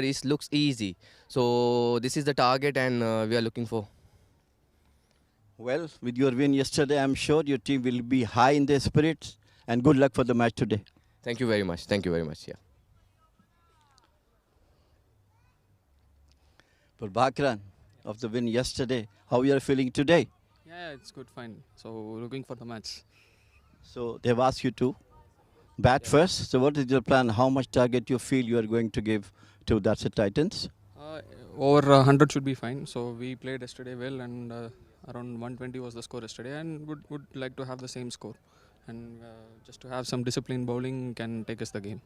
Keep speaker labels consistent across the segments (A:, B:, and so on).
A: It looks easy. So this is the target, and we are looking for.
B: Well, with your win yesterday, I'm sure your team will be high in their spirits. And good luck for the match today.
A: Thank you very much. Thank you very much. Yeah.
B: For Bakran, of the win yesterday, how you are feeling today?
C: Yeah, it's good, fine. So looking for the match.
B: So they've asked you to bat first. So what is your plan? How much target you feel you are going to give to Darsait Titans?
C: Uh, Over 100 should be fine. So we played yesterday well, and around 120 was the score yesterday, and would like to have the same score, and just to have some disciplined bowling can take us the game.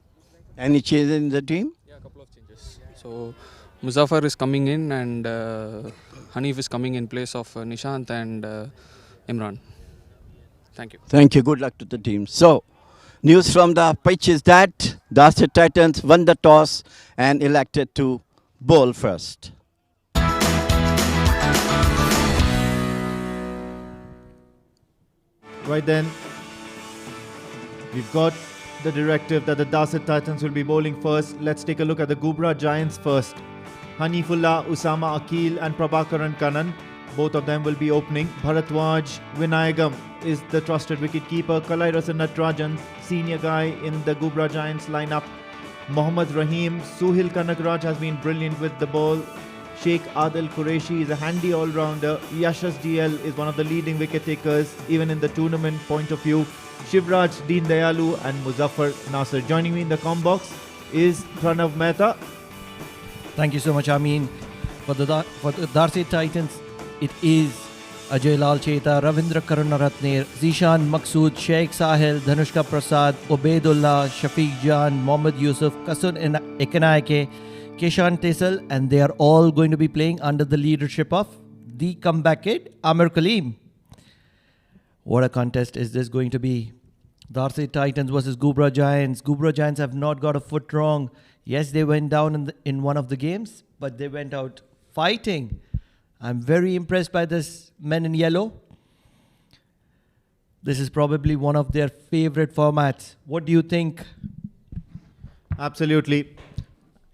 B: Any change in the team?
C: Yeah, a couple of changes. So Muzaffar is coming in, and Hanif is coming in place of Nishant and Imran. Thank you.
B: Thank you. Good luck to the team. So, news from the pitch is that Darsait Titans won the toss and elected to bowl first.
D: Right then, we've got the directive that the Darsait Titans will be bowling first. Let's take a look at the Ghubra Giants first. Hanifullah, Usama Akil and Prabhakaran Kannan, both of them will be opening. Bharatwaj Vinayagam is the trusted wicketkeeper. Kalairasan Natrajan, senior guy in the Ghubra Giants lineup. Mohammad Rahim, Suhil Kanakraj has been brilliant with the ball. Sheikh Adil Qureshi is a handy all-rounder. Yashas DL is one of the leading wicket takers, even in the tournament point of view. Shivraj Deen Dayalu and Muzaffar Nasser. Joining me in the comm box is Pranav Mehta.
E: Thank you so much, Amin. For the Darsait Titans, it is Ajay Lal Cheta, Ravindra Karunaratne, Zishan Maqsood, Sheikh Sahil, Dhanushka Prasad, Obaidullah, Shafiq Jan, Mohammad Yusuf, Kasun Ekanaike, Keshan Tesal, and they are all going to be playing under the leadership of the comeback kid, Amir Kaleem. What a contest is this going to be? Darsait Titans versus Ghubra Giants. Ghubra Giants have not got a foot wrong. Yes, they went down in one of the games, but they went out fighting. I'm very impressed by this men in yellow. This is probably one of their favorite formats. What do you think?
D: Absolutely.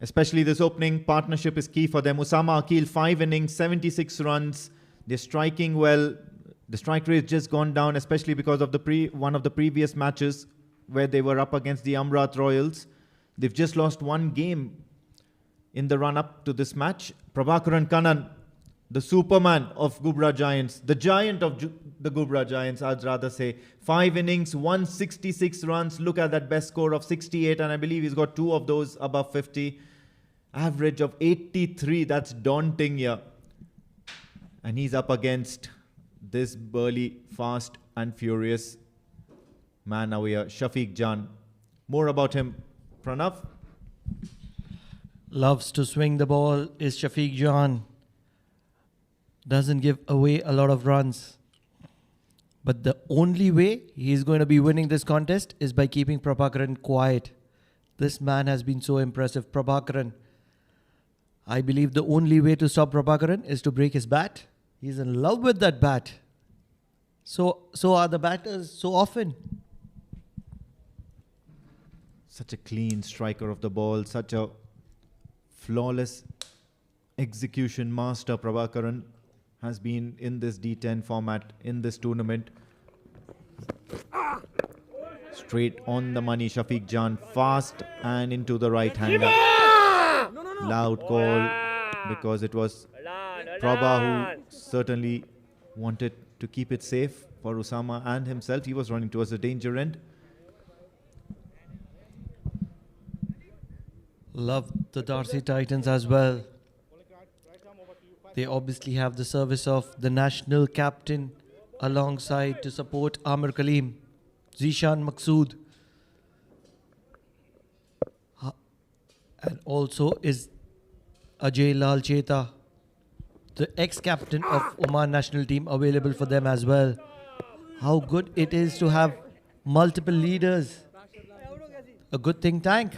D: Especially this opening partnership is key for them. Usama Akil, 5 innings, 76 runs. They're striking well. The strike rate just gone down, especially because of one of the previous matches where they were up against the Amrat Royals. They've just lost one game in the run-up to this match. Prabhakaran Kannan, the Superman of Ghubra Giants, the giant of the Ghubra Giants, I'd rather say. 5 innings, 166 runs. Look at that best score of 68, and I believe he's got 2 of those above 50. Average of 83, that's daunting here. And he's up against this burly, fast and furious man now here, Shafiq Jan. More about him, Pranav.
E: Loves to swing the ball is Shafiq Jan. Doesn't give away a lot of runs. But the only way he's going to be winning this contest is by keeping Prabhakaran quiet. This man has been so impressive. Prabhakaran, I believe the only way to stop Prabhakaran is to break his bat. He's in love with that bat. So are the batters so often.
D: Such a clean striker of the ball, such a flawless execution master. Prabhakaran has been in this D10 format in this tournament. Straight on the money, Shafiq Jan, fast and into the right hander. Loud call because it was Prabha who certainly wanted to keep it safe for Usama and himself. He was running towards the danger end.
E: Love the Darsait Titans as well. They obviously have the service of the national captain alongside to support Amir Kaleem, Zishan Maqsood. And also is Ajay Lal Cheta, the ex-captain of Oman national team, available for them as well. How good it is to have multiple leaders. A good think tank.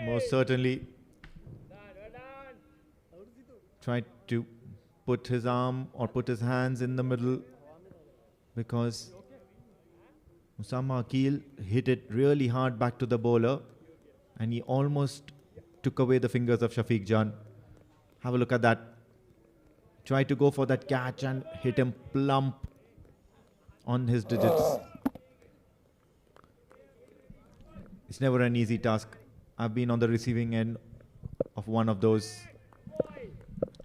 D: Most certainly tried to put his arm or put his hands in the middle because Usama Akil hit it really hard back to the bowler and he almost took away the fingers of Shafiq Jan. Have a look at that. Tried to go for that catch and hit him plump on his digits. It's never an easy task. I've been on the receiving end of one of those.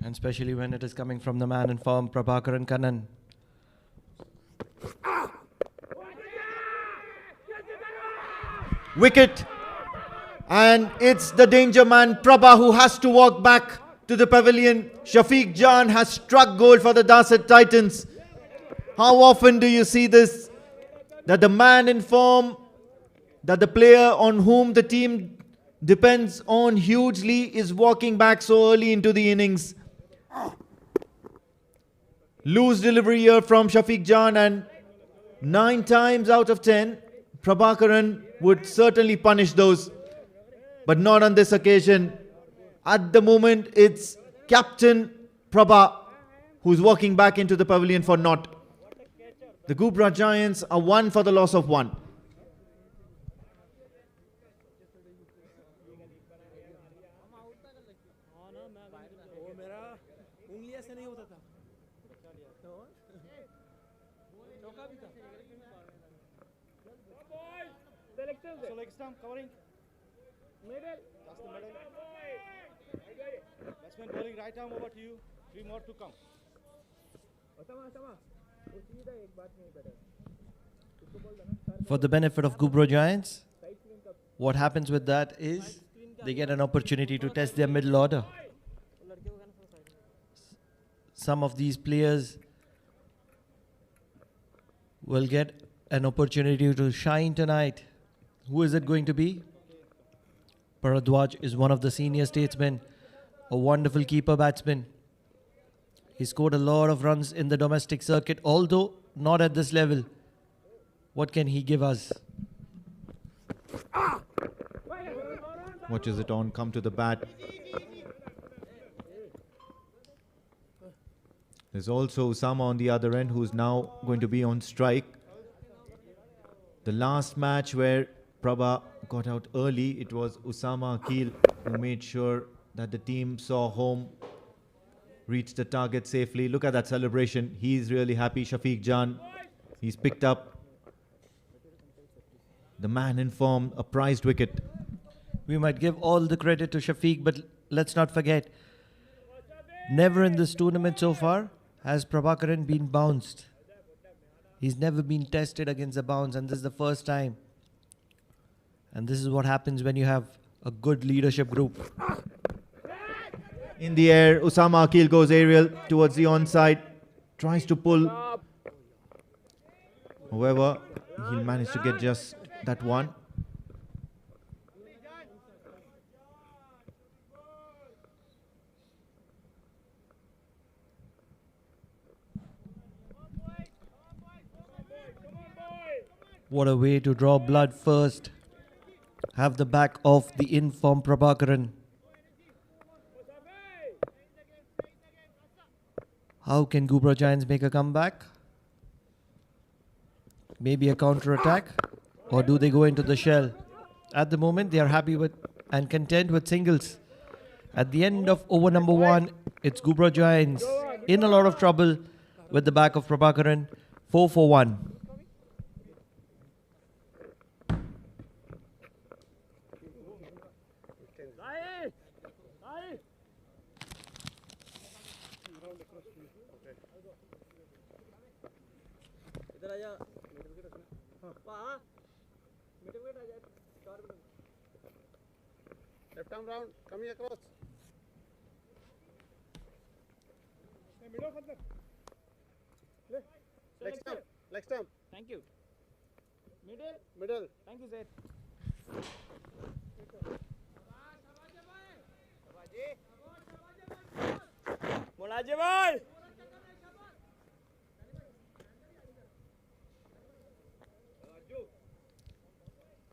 E: And especially when it is coming from the man in form, Prabhakaran Kannan.
D: Wicket. And it's the danger man, Prabha, who has to walk back to the pavilion. Shafiq Jan has struck gold for the Darsait Titans. How often do you see this? That the man in form, that the player on whom the team depends on hugely is walking back so early into the innings. Loose delivery here from Shafiq Jan, and 9 times out of 10, Prabhakaran would certainly punish those. But not on this occasion. At the moment, it's Captain Prabha who's walking back into the pavilion for naught. The Ghubra Giants are 1 for the loss of 1.
F: So leg stump covering. Middle. That's the middle. Batsman bowling right arm over to you. 3 more to come.
E: For the benefit of Ghubra Giants, what happens with that is they get an opportunity to test their middle order. Some of these players will get an opportunity to shine tonight. Who is it going to be? Bharadwaj is one of the senior statesmen, a wonderful keeper batsman. He scored a lot of runs in the domestic circuit, although not at this level. What can he give us?
D: Watches it on, come to the bat. There's also Usama on the other end, who's now going to be on strike. The last match where Prabha got out early, it was Usama Akil who made sure that the team saw home, reached the target safely. Look at that celebration. He's really happy. Shafiq Jan, he's picked up the man in form, a prized wicket.
E: We might give all the credit to Shafiq, but let's not forget, never in this tournament so far has Prabhakaran been bounced. He's never been tested against a bounce, and this is the first time. And this is what happens when you have a good leadership group.
D: In the air, Usama Akil goes aerial towards the onside, tries to pull. However, he'll manage to get just that one.
E: What a way to draw blood first. Have the back of the in-form Prabhakaran. How can Ghubra Giants make a comeback? Maybe a counter-attack? Or do they go into the shell? At the moment, they are happy with and content with singles. At the end of over number 1, it's Ghubra Giants in a lot of trouble with the back of Prabhakaran. 4 for 1.
F: Left arm round, coming across. Leg stump, leg stump. Thank you. Middle. Thank you, Zaid. Molaje bhai.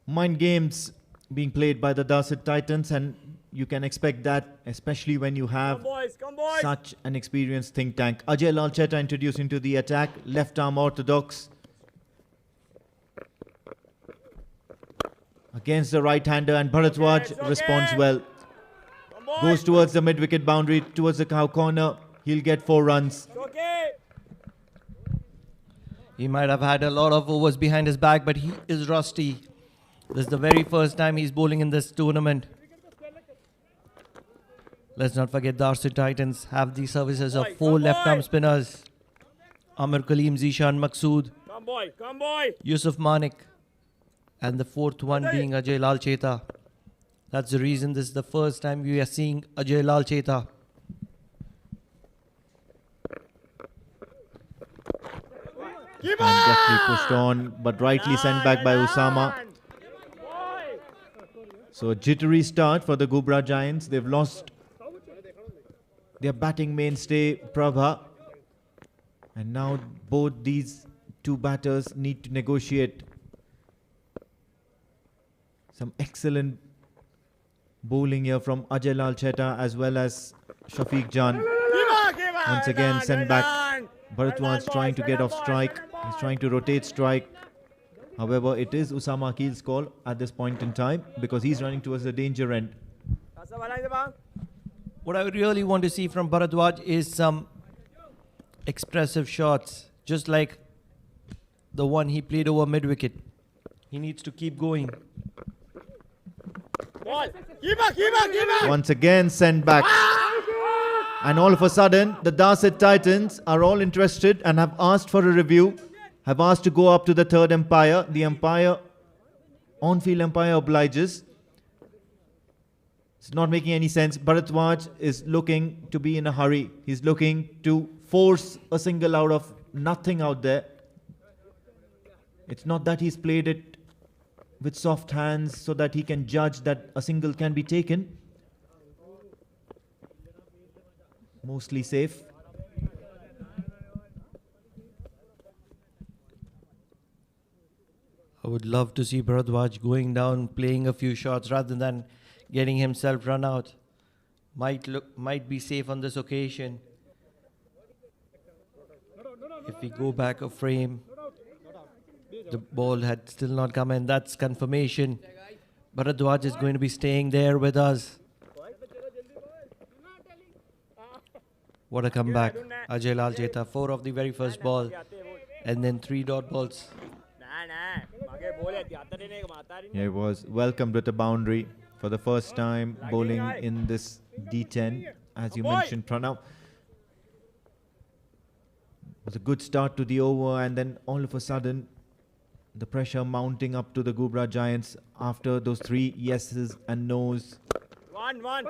D: Mind games being played by the Darsait Titans, and you can expect that, especially when you have such an experienced think tank. Ajay Lal Cheta introduced into the attack, left arm orthodox. Against the right-hander, and Bharadwaj responds well. Goes towards the mid-wicket boundary, towards the cow corner. He'll get 4 runs.
F: Okay.
E: He might have had a lot of overs behind his back, but he is rusty. This is the very first time he's bowling in this tournament. Let's not forget Darsait Titans have the services of 4 left-arm spinners. Amir Kaleem, Zishan Maqsood,
F: Come boy.
E: Yusuf Manik, and the 4th one being Ajay Lal Cheta. That's the reason this is the first time we are seeing Ajay Lal Cheta.
D: And deftly pushed on, but rightly sent back by Usama. So a jittery start for the Ghubra Giants. They've lost their batting mainstay, Prabha. And now both these 2 batters need to negotiate. Some excellent bowling here from Ajay Lal Cheta as well as Shafiq Jan. Once again sent back. Bharatwaj trying to get off strike. He's trying to rotate strike. However, it is Usama Akil's call at this point in time because he's running towards the danger end.
E: What I really want to see from Bharatwaj is some expressive shots, just like the one he played over mid-wicket. He needs to keep going.
D: Once again sent back. And all of a sudden, the Darsait Titans are all interested and have asked for a review, have asked to go up to the 3rd umpire. The umpire, on-field umpire, obliges. It's not making any sense. Bharatwaj is looking to be in a hurry. He's looking to force a single out of nothing out there. It's not that he's played it with soft hands so that he can judge that a single can be taken. Mostly safe.
E: I would love to see Bharatwaj going down, playing a few shots rather than getting himself run out. Might be safe on this occasion. If we go back a frame, the ball had still not come in. That's confirmation. Bharatwaj is going to be staying there with us. What a comeback. Ajay Lal Cheta, 4 of the very first ball and then 3 dot balls.
D: Yeah, he was welcomed with a boundary for the first time bowling in this D10, as you mentioned, Pranav. It was a good start to the over, and then all of a sudden the pressure mounting up to the Ghubra Giants after those 3 yeses and nos.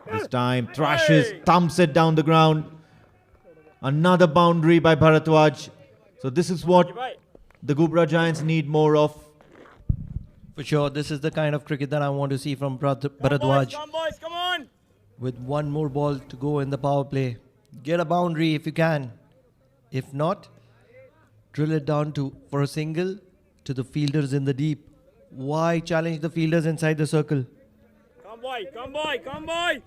D: This time thrashes, thumps it down the ground. Another boundary by Bharatwaj. So this is what the Ghubra Giants need more of.
E: For sure, this is the kind of cricket that I want to see from Bharatwaj.
F: Come on.
E: With 1 more ball to go in the power play. Get a boundary if you can. If not, drill it down for a single to the fielders in the deep. Why challenge the fielders inside the circle?
F: Come boy.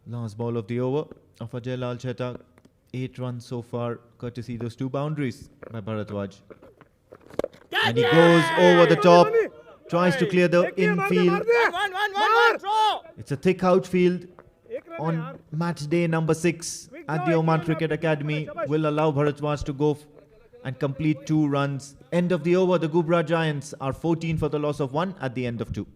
D: Last ball of the over of Ajay Lal Cheta. 8 runs so far, courtesy those 2 boundaries by Bharatwaj. And he goes over the top, tries to clear the infield. It's a thick outfield on match day number 6 at the Oman Cricket Academy. Will allow Bharatwaj to go and complete 2 runs. End of the over, the Ghubra Giants are 14 for the loss of 1 at the end of 2.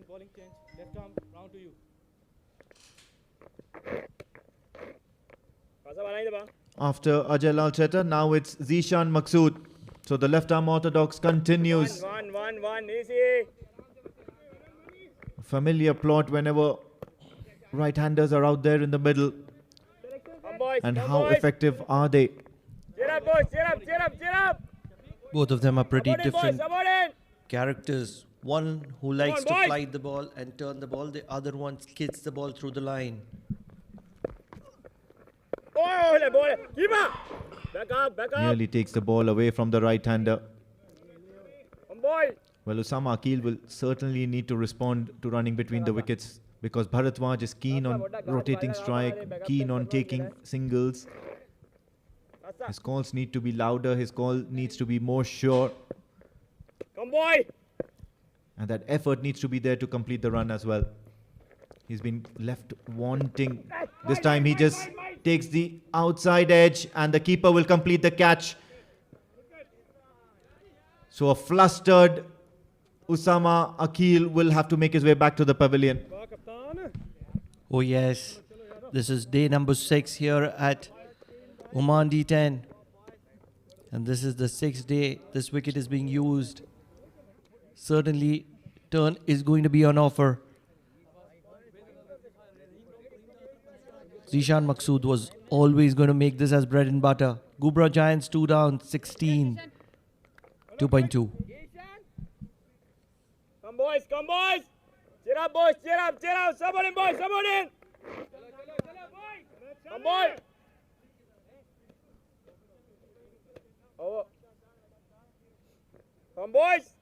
F: Bowling change, left arm round to you.
D: After Ajay Lal Cheta, now it's Zishan Maqsood. So the left arm orthodox continues.
F: One, easy.
D: Familiar plot whenever right-handers are out there in the middle. And how effective are they?
F: Cheer up, boys, cheer up.
E: Both of them are pretty
F: Somebody, boys,
E: different
F: somebody.
E: characters. One who likes to
F: boys.
E: fly the ball and turn the ball. The other one skids the ball through the line.
F: Ball. Keep up. Back up.
D: Nearly takes the ball away from the right-hander.
F: Come, boy.
D: Well, Usama Akil will certainly need to respond to running between the wickets because Bharatwaj is keen on rotating strike, keen on taking singles. His calls need to be louder, his call needs to be more sure,
F: Come, boy.
D: and that effort needs to be there to complete the run as well. He's been left wanting. This time he just takes the outside edge and the keeper will complete the catch. So a flustered Usama Akil will have to make his way back to the pavilion.
E: Oh yes, this is day number 6 here at Oman D10. And this is the 6th day this wicket is being used. Certainly, turn is going to be on offer. Zishan Maqsood was always going to make this as bread and butter. Ghubra Giants 2 down, 16. 2.2.
F: Come, boys. Cheer up, boys. Cheer up. Somebody, boys. Come, boy. Over. Come, boys.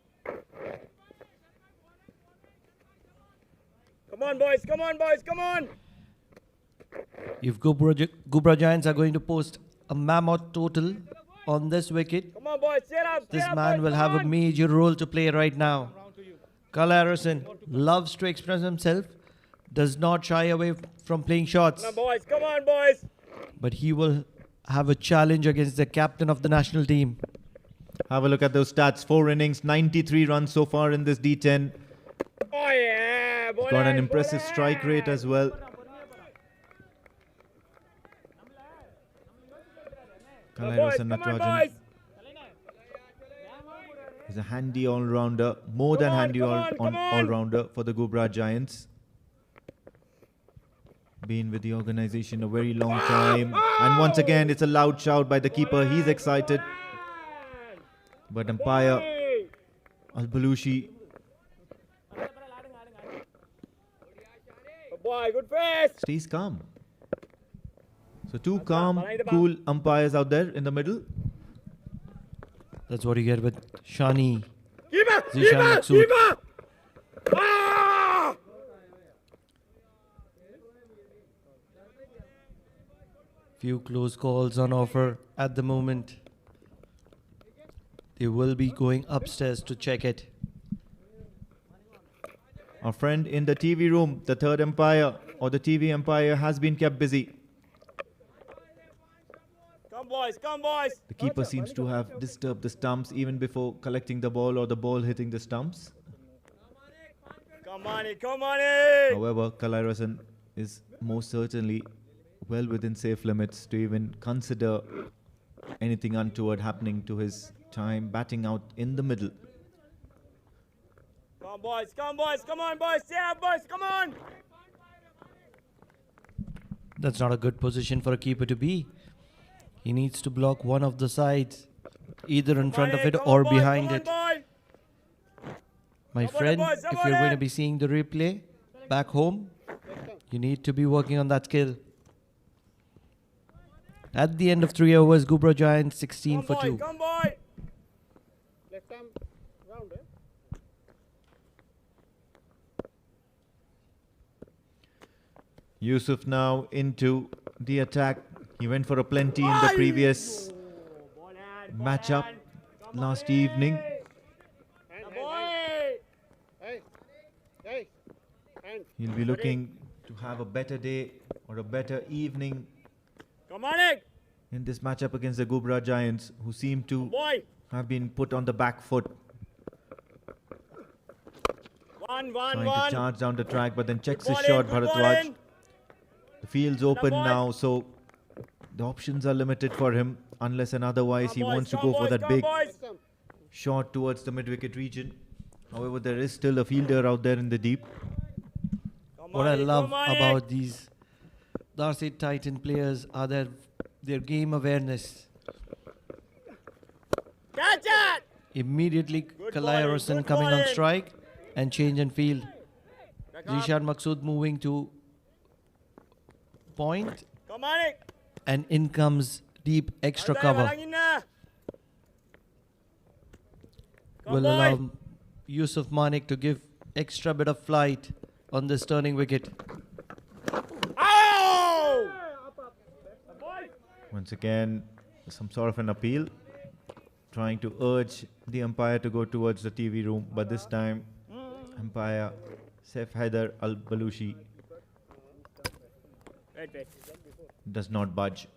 F: Come on.
E: If Ghubra Giants are going to post a mammoth total on this wicket,
F: Come on, boys. Cheer up.
E: this man will have a major role to play right now. Carl Harrison loves to express himself, does not shy away from playing shots,
F: Come on, boys.
E: but he will have a challenge against the captain of the national team.
D: Have a look at those stats. 4 innings, 93 runs so far in this D10.
F: Oh, yeah.
D: He's got an impressive strike rate as well. Kalairos and Natarajan is a handy all-rounder, more than handy all-rounder for the Ghubra Giants. Been with the organization a very long time. And once again, it's a loud shout by the keeper. He's excited. But umpire Al-Balushi
F: Boy, good face.
D: stays calm. So 2 calm, cool umpires out there in the middle.
E: That's what you get with Shani.
F: Keeper.
E: Zishan Maqsood.
F: Ah!
E: Few close calls on offer at the moment. They will be going upstairs to check it.
D: Our friend in the TV room, the third umpire or the TV umpire, has been kept busy.
F: Come, boys.
D: The keeper seems to have disturbed the stumps even before collecting the ball or the ball hitting the stumps.
F: Come on.
D: However, Kalairasan is most certainly well within safe limits to even consider anything untoward happening to his time batting out in the middle.
F: Come, boys. Come on, boys. Cheer up, boys. Come on.
E: That's not a good position for a keeper to be. He needs to block one of the sides, either in front of it or behind it. My friend, if you're going to be seeing the replay back home, you need to be working on that skill. At the end of 3 overs, Ghubra Giants 16 for 2.
F: Come, boy.
G: Left arm round,
D: Yusuf now into the attack. He went for a plenty in the previous matchup last evening. He'll be looking to have a better day or a better evening
F: Come on, Nick.
D: in this matchup against the Ghubra Giants, who seem to have been put on the back foot, trying to charge down the track, but then checks his shot, Bharatwaj. The field's open now, so the options are limited for him, unless and otherwise he wants to go for that big shot towards the mid-wicket region. However, there is still a fielder out there in the deep.
E: What I love about these Darsait Titan players are their game awareness.
F: Catch it!
E: Immediately, Kalai Rosen coming on strike and change and field. Zishan Maqsood moving to point,
F: Come on,
E: and in comes deep extra cover. Will allow Yusuf Manik to give extra bit of flight on this turning wicket.
D: Once again, some sort of an appeal, trying to urge the umpire to go towards the TV room, but this time, umpire Saif Haider Al-Balushi does not budge.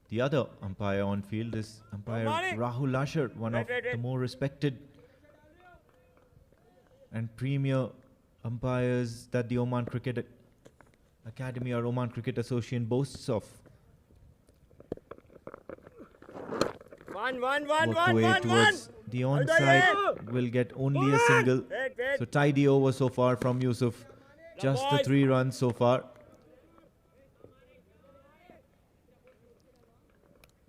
D: The other umpire on field is umpire Rahul Lashar, one of the more respected and premier umpires that the Oman Cricket Academy or Oman Cricket Association boasts of. Work away towards the onside, will get only a single. So tidy over so far from Yusuf. Just the 3 runs so far.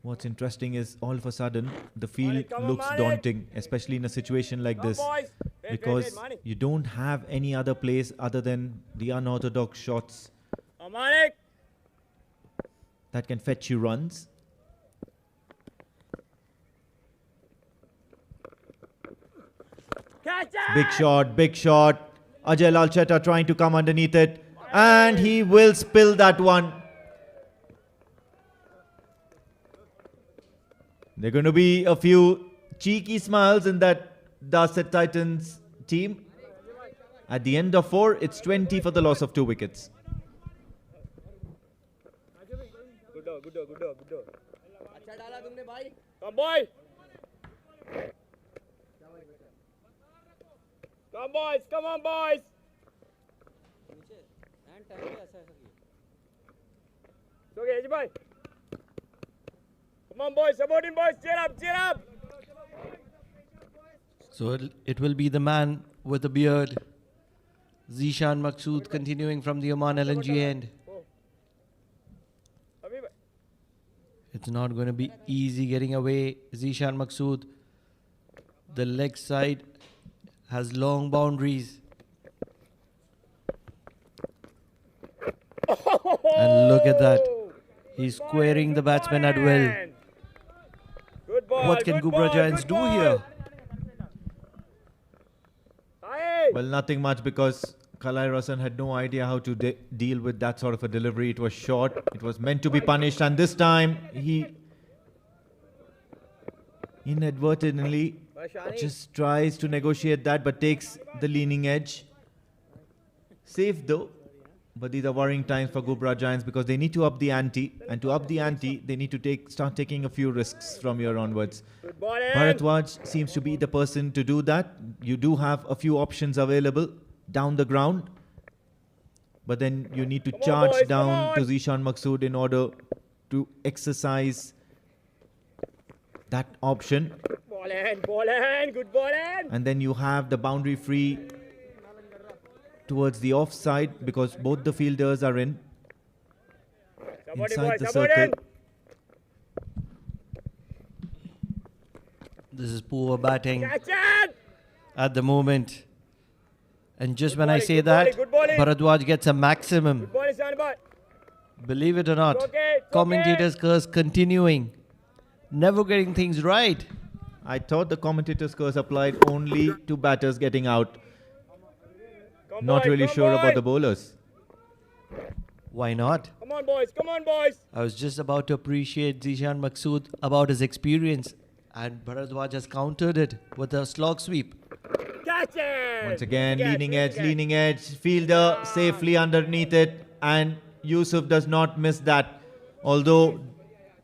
D: What's interesting is all of a sudden the field looks daunting, especially in a situation like this, because you don't have any other place other than the unorthodox shots that can fetch you runs. Big shot, big shot. Ajay Lal Chetta trying to come underneath it, and he will spill that one. There are going to be a few cheeky smiles in that Darsait Titans team. At the end of 4, it's 20 for the loss of 2 wickets.
F: Come boy! Come boys, come on boys! It's okay, Ajay bhai. Come on boys, support him boys, cheer up, cheer up!
E: So it will be the man with the beard, Zishan Maqsood, continuing from the Oman LNG end. It's not going to be easy getting away. Zishan Maqsood, the leg side has long boundaries. And look at that. He's squaring the batsman at will.
F: Good ball,
E: What can
F: good
E: Ghubra
F: ball,
E: Giants
F: good
E: do
F: ball.
E: here?
D: Well, nothing much, because Kalai Rosen had no idea how to deal with that sort of a delivery. It was short. It was meant to be punished, and this time he inadvertently just tries to negotiate that, but takes the leaning edge. Safe though, but these are worrying times for Ghubra Giants, because they need to up the ante, and to up the ante, they need to start taking a few risks from here onwards.
F: Good ball in.
D: Bharatwaj seems to be the person to do that. You do have a few options available down the ground, but then you need to charge
F: boys, come
D: down to
F: on.
D: Zishan Maqsood in order to exercise that option.
F: Ball in, good ball in.
D: And then you have the boundary free towards the offside, because both the fielders are in
F: Support him
D: inside
F: boys,
D: the
F: support
D: circle.
F: him.
E: This is poor batting
F: Catch it!
E: at the moment. And just when I
F: bowling,
E: say
F: good
E: that,
F: bowling, good bowling.
E: Bharadwaj gets a maximum.
F: Good ball in, Shanbhai.
E: Believe it or not,
F: It's okay, it's
E: commentators' curse continuing. Never getting things right.
D: I thought the commentator's curse applied only to batters getting out.
F: Come
D: Not
F: boys,
D: really
F: come
D: sure about
F: boys.
D: the bowlers.
E: Why not?
F: Come on boys, come on boys.
E: I was just about to appreciate Zishan Maqsood about his experience, and Bharadwaj has countered it with a slog sweep.
F: Catch it!
D: Once again,
F: Catch,
D: leaning edge, fielder safely underneath it, and Yusuf does not miss that. Although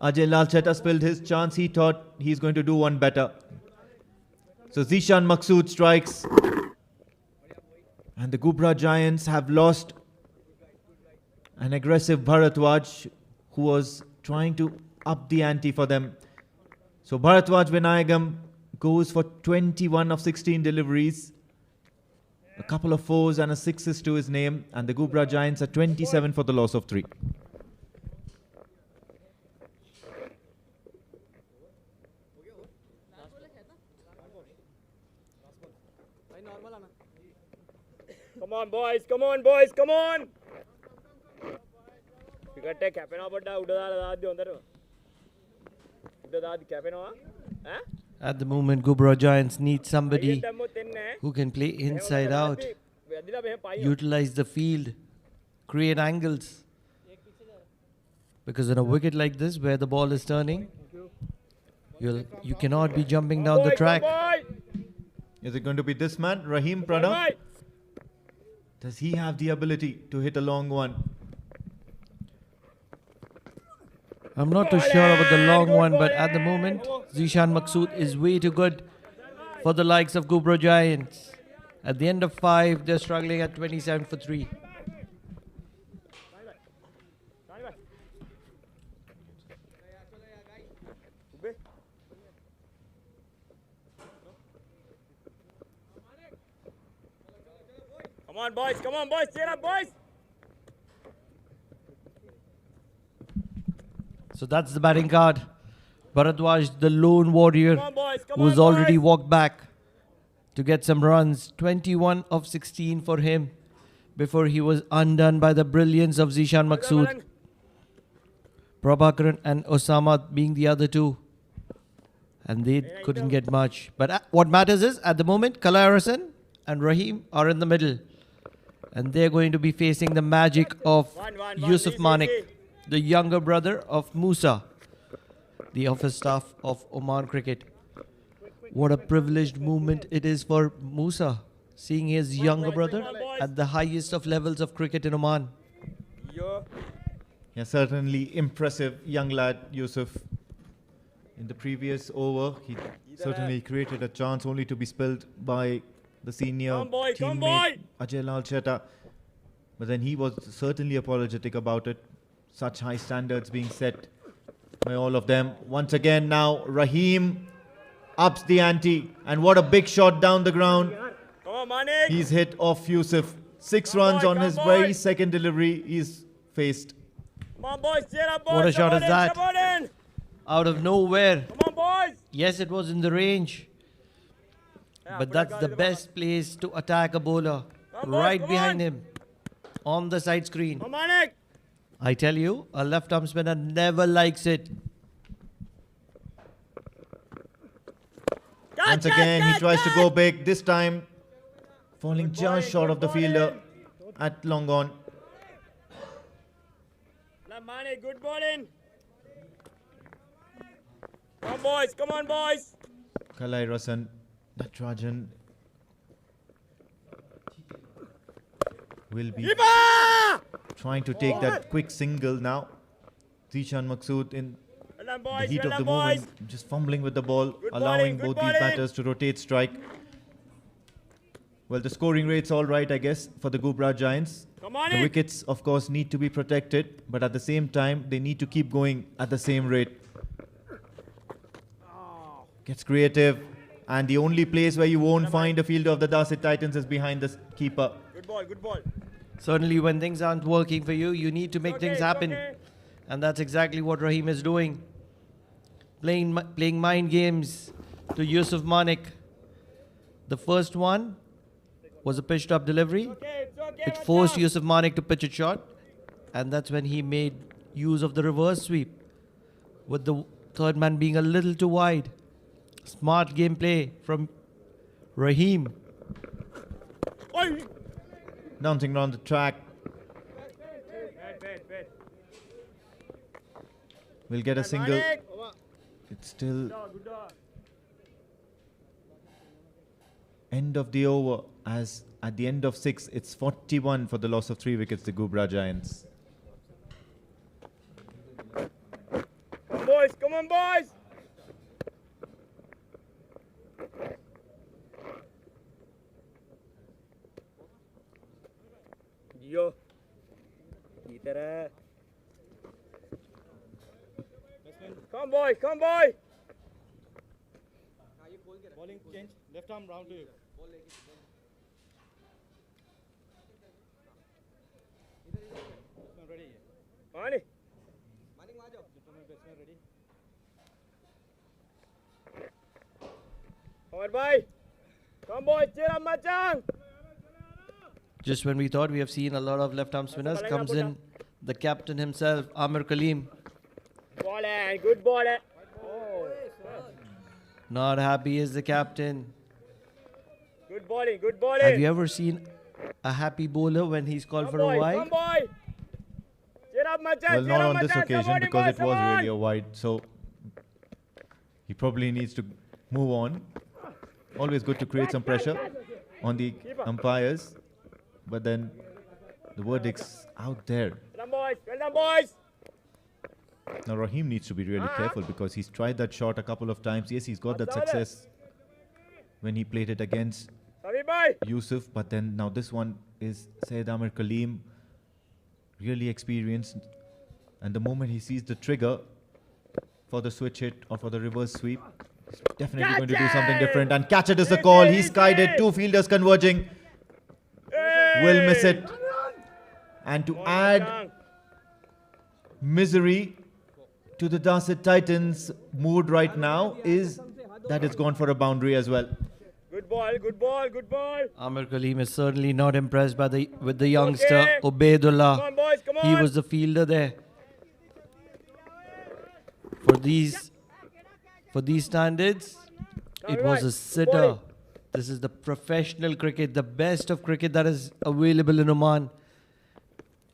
D: Ajay Lal Chetta spilled his chance, he thought he's going to do one better. So Zishan Maqsood strikes, and the Ghubra Giants have lost an aggressive Bharatwaj who was trying to up the ante for them. So Bharatwaj Vinayagam goes for 21 of 16 deliveries, a couple of 4s and a 6s to his name, and the Ghubra Giants are 27 for the loss of 3.
F: Come on, boys. Come on, boys. Come on. You got to cap it.
E: At the moment, Ghubra Giants need somebody who can play inside out, utilize the field, create angles. Because in a wicket like this, where the ball is turning, you cannot be jumping down the track.
D: Is it going to be this man, Rahim Pranab? Does he have the ability to hit a long one?
E: I'm not too sure about the long one, but at the moment, Zishan Maqsood is way too good for the likes of Ghubra Giants. At the end of 5, they're struggling at 27 for 3.
F: Come on, boys. Come on, boys. Cheer up, boys.
E: So that's the batting card. Bharadwaj, the lone warrior,
F: Come on, boys. Come
E: who's
F: on,
E: already
F: boys.
E: walked back to get some runs. 21 of 16 for him before he was undone by the brilliance of Zishan Maqsood. Prabhakaran and Osama being the other two. And they couldn't get much. But what matters is, at the moment, Kalai and Rahim are in the middle. And they're going to be facing the magic of Yusuf Manik, the younger brother of Musa, the office staff of Oman Cricket. What a privileged moment it is for Musa, seeing his younger brother at the highest of levels of cricket in Oman.
D: Yeah, certainly impressive young lad, Yusuf. In the previous over, he certainly created a chance only to be spilled by the senior teammate Ajay Lal Cheta. But then he was certainly apologetic about it. Such high standards being set by all of them. Once again now, Rahim ups the ante. And what a big shot down the ground.
F: Come on, Manik.
D: He's hit off Yusuf. 6 runs on his very second delivery he's faced.
F: Come on, boys. Cheer up, boys.
E: What a shot
F: Come
E: is
F: on in,
E: that?
F: come on in.
E: Out of nowhere.
F: Come on, boys.
E: Yes, it was in the range. But that's the best place to attack a bowler. Right behind him. On the side screen.
F: Come on, Manik.
E: I tell you, a left arm spinner never likes it.
D: Once again, he tries to go big. This time, falling just short of the fielder at long on.
F: Manik, good bowling. Come on, boys. Come on, boys.
D: Kalai Rasan, Natarajan will be trying to take that quick single now. Zishan Maqsood in the heat of the moment, just fumbling with the ball, allowing both these batters to rotate strike. Well, the scoring rate's all right, I guess, for the Ghubra Giants. The wickets, of course, need to be protected, but at the same time, they need to keep going at the same rate. Gets creative, and the only place where you won't find a fielder of the Darsait Titans is behind the keeper.
F: Good ball, good ball.
E: Certainly, when things aren't working for you, you need to make things happen.
F: Okay.
E: And that's exactly what Rahim is doing. Playing mind games to Yusuf Manik. The first one was a pitched up delivery. It forced Yusuf Manik to pitch it short. And that's when he made use of the reverse sweep, with the third man being a little too wide. Smart gameplay from Rahim.
D: Dancing around the track. We'll get a single. It's still end of the over, as at the end of 6, it's 41 for the loss of 3 wickets, the Ghubra Giants.
F: Come on, boys. Come on, boys. Yo. Come, boy. Come, boy.
G: Bowling change. Left arm round to you. Ready?
F: Mani.
G: Ready?
F: Come on, boy. Come boys, cheer up, Machang.
E: Just when we thought we have seen a lot of left-arm spinners, comes in the captain himself, Amir Kaleem.
F: Ball and good ball.
E: Not happy is the captain.
F: Good bowling, good bowling.
E: Have you ever seen a happy bowler when he's called for a
F: Come
E: wide?
F: boy. Cheer up, Machang.
D: Well,
F: cheer
D: not
F: up,
D: on this
F: Machang.
D: occasion
F: Come
D: because it
F: come
D: was
F: on.
D: really a wide. So he probably needs to move on. Always good to create some pressure on the umpires. But then the verdict's out there.
F: Well done, boys. Well done, boys.
D: Now Raheem needs to be really careful because he's tried that shot a couple of times. Yes, he's got that success when he played it against
F: Sabi bhai.
D: Yusuf, but then now this one is Syed Amir Kaleem, really experienced, and the moment he sees the trigger for the switch hit or for the reverse sweep, he's definitely going to do something different, and catch it is the call. He's skied it, two fielders converging, will miss it, and to add misery to the Darsait Titans mood right now is that it's gone for a boundary as well.
F: Good ball, good ball, good ball.
E: Amir Kaleem is certainly not impressed with the youngster,
F: Okay.
E: Ubaidullah.
F: Come on, boys, come on.
E: He was the fielder there. For these standards, it was a sitter. This is the professional cricket, the best of cricket that is available in Oman.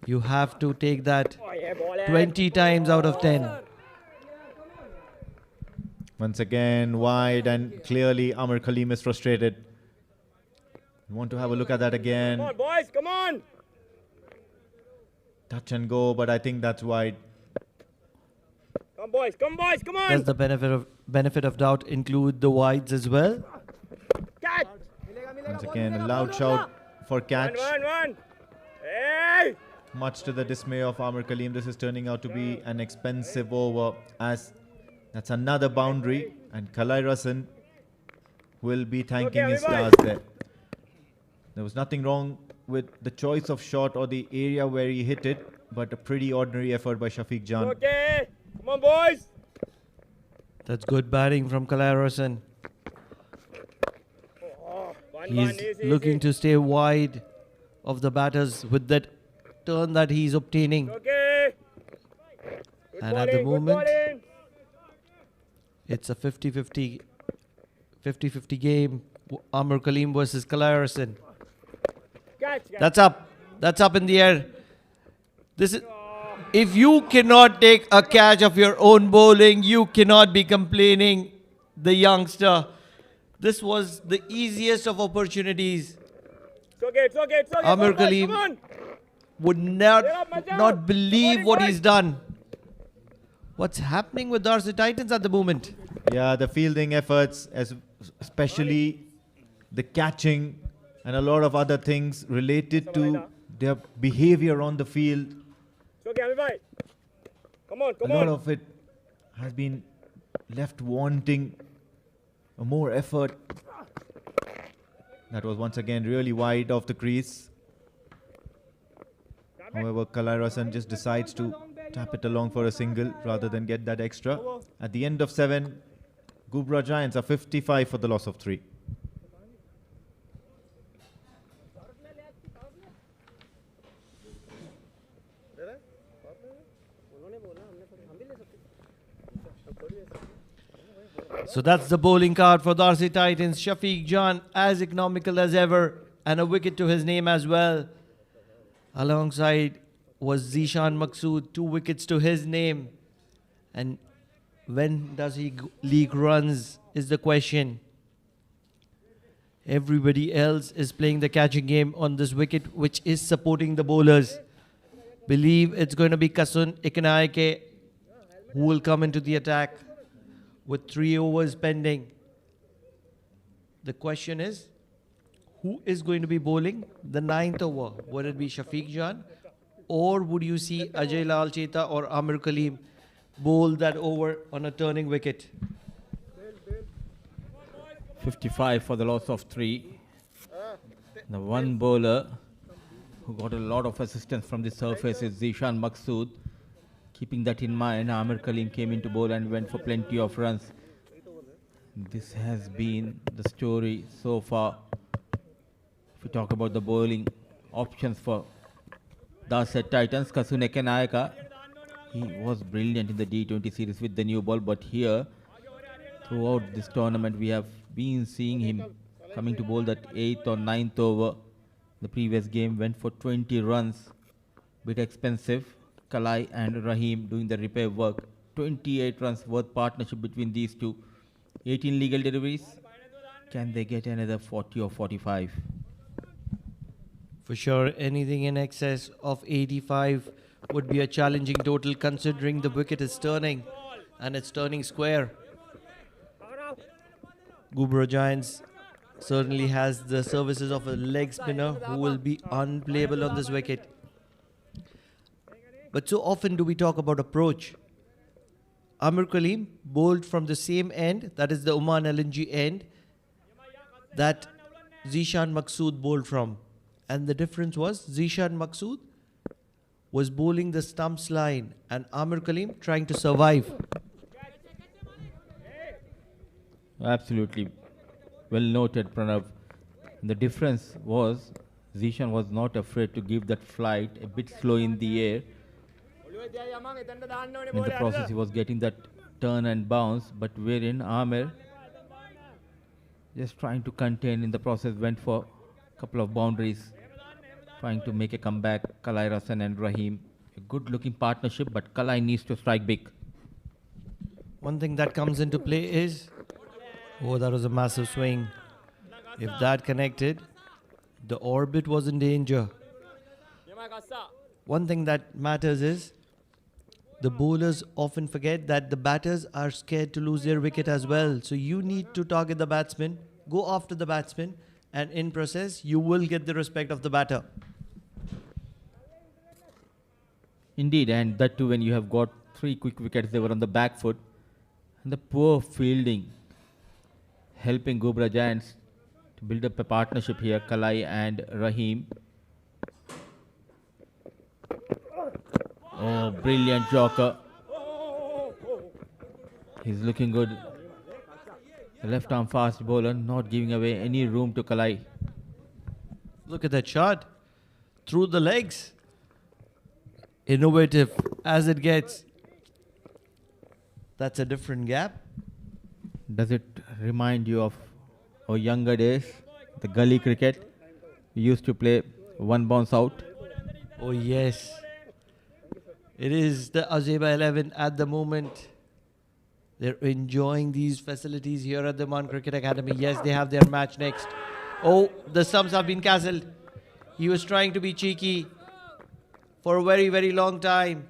E: You have to take that
F: Oh, yeah, ball and
E: 20 times out of 10.
D: Once again, wide, and clearly Amir Kaleem is frustrated. We want to have a look at that
F: Come
D: again.
F: on, boys, come on.
D: Touch and go, but I think that's wide.
F: Come boys, come boys, come
E: Does
F: on.
E: the benefit of doubt include the wides as well?
F: Catch.
D: Once again, a loud shout for catch.
F: One. Hey.
D: Much to the dismay of Amir Kaleem, this is turning out to be an expensive over, as that's another boundary, and Kalai Rasan will be thanking his stars there. There was nothing wrong with the choice of shot or the area where he hit it, but a pretty ordinary effort by Shafiq Jan.
F: Okay. Come on, boys.
E: That's good batting from Kalai.
F: Oh, one,
E: He's
F: easy,
E: looking
F: easy.
E: to stay wide of the batters with that turn that he's obtaining.
F: Okay. Good
E: And at the
F: bowling, good
E: moment,
F: bowling.
E: it's a 50-50 game. Amir Kaleem versus Kalai.
F: Catch.
E: That's up. That's up in the air. This is. If you cannot take a catch of your own bowling, you cannot be complaining, the youngster. This was the easiest of opportunities.
F: It's okay, it's okay, it's okay.
E: Amir
F: Come on, boys,
E: Kaleem
F: come on.
E: would not believe what he's done. What's happening with Darsait Titans at the moment?
D: Yeah, the fielding efforts, especially the catching and a lot of other things related to their behavior on the field.
F: It's okay, Amir bhai. Come on,
D: A
F: come
D: lot
F: on.
D: of it has been left wanting a more effort. That was once again really wide of the crease. However, Kalai Rasan just decides to tap it along for a single rather than get that extra. At the end of 7, Ghubra Giants are 55 for the loss of 3.
E: So that's the bowling card for Darsait Titans. Shafiq Jan, as economical as ever, and a wicket to his name as well. Alongside was Zishan Maqsood, 2 wickets to his name. And when does he leak runs is the question. Everybody else is playing the catching game on this wicket, which is supporting the bowlers. Believe it's going to be Kasun Ikanaike who will come into the attack with 3 overs pending. The question is, who is going to be bowling the 9th over? Would it be Shafiq Jan, or would you see Ajay Lal Cheta or Amir Kaleem bowl that over on a turning wicket?
H: 55 for the loss of 3. The one bowler who got a lot of assistance from the surface is Zishan Maqsood. Keeping that in mind, Amir Kaleem came into bowl and went for plenty of runs. This has been the story so far. If we talk about the bowling options for Darsait Titans, Kasuneke Nayaka, he was brilliant in the D20 series with the new ball, but here, throughout this tournament, we have been seeing him coming to bowl that 8th or 9th over. The previous game went for 20 runs, bit expensive. Kalai and Rahim doing the repair work. 28 runs worth partnership between these two. 18 legal deliveries. Can they get another 40 or 45?
E: For sure, anything in excess of 85 would be a challenging total considering the wicket is turning and it's turning square. Ghubra Giants certainly has the services of a leg spinner who will be unplayable on this wicket. But so often do we talk about approach. Amir Kaleem bowled from the same end, that is the Oman LNG end, that Zishan Maqsood bowled from. And the difference was Zishan Maqsood was bowling the stumps line and Amir Kaleem trying to survive.
H: Absolutely. Well noted, Pranav. The difference was Zishan was not afraid to give that flight a bit slow in the air. In the process, he was getting that turn and bounce, but wherein Amir, just trying to contain in the process, went for a couple of boundaries, trying to make a comeback. Kalai Rasan and Rahim, a good looking partnership, but Kalai needs to strike big.
E: One thing that comes into play is, oh, that was a massive swing. If that connected, the orbit was in danger. One thing that matters is, the bowlers often forget that the batters are scared to lose their wicket as well. So you need to target the batsman, go after the batsman, and in process, you will get the respect of the batter.
H: Indeed, and that too when you have got 3 quick wickets, they were on the back foot. And the poor fielding helping Ghubra Giants to build up a partnership here, Kalai and Rahim. Oh, brilliant joker. He's looking good. The left arm fast bowler not giving away any room to Kalai.
E: Look at that shot. Through the legs. Innovative as it gets. That's a different gap.
H: Does it remind you of our younger days, the gully cricket? We used to play one bounce out.
E: Oh yes. It is the Azeba 11 at the moment. They're enjoying these facilities here at the Oman Cricket Academy. Yes, they have their match next. Oh, the stumps have been cancelled. He was trying to be cheeky for a very, very long time.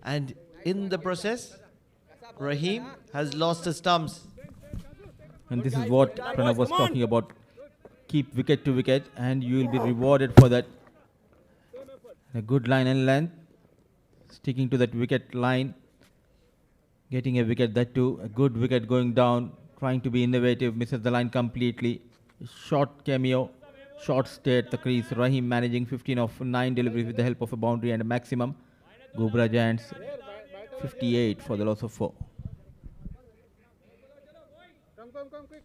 E: And in the process, Rahim has lost his stumps.
H: And this is what Pranav was talking about. Keep wicket to wicket and you will be rewarded for that. A good line and length. Sticking to that wicket line. Getting a wicket, that too. A good wicket going down. Trying to be innovative. Misses the line completely. Short cameo. Short stay at the crease. Rahim managing 15 of 9 deliveries with the help of a boundary and a maximum. Ghubra Giants 58 for the loss of 4.
G: Come quick.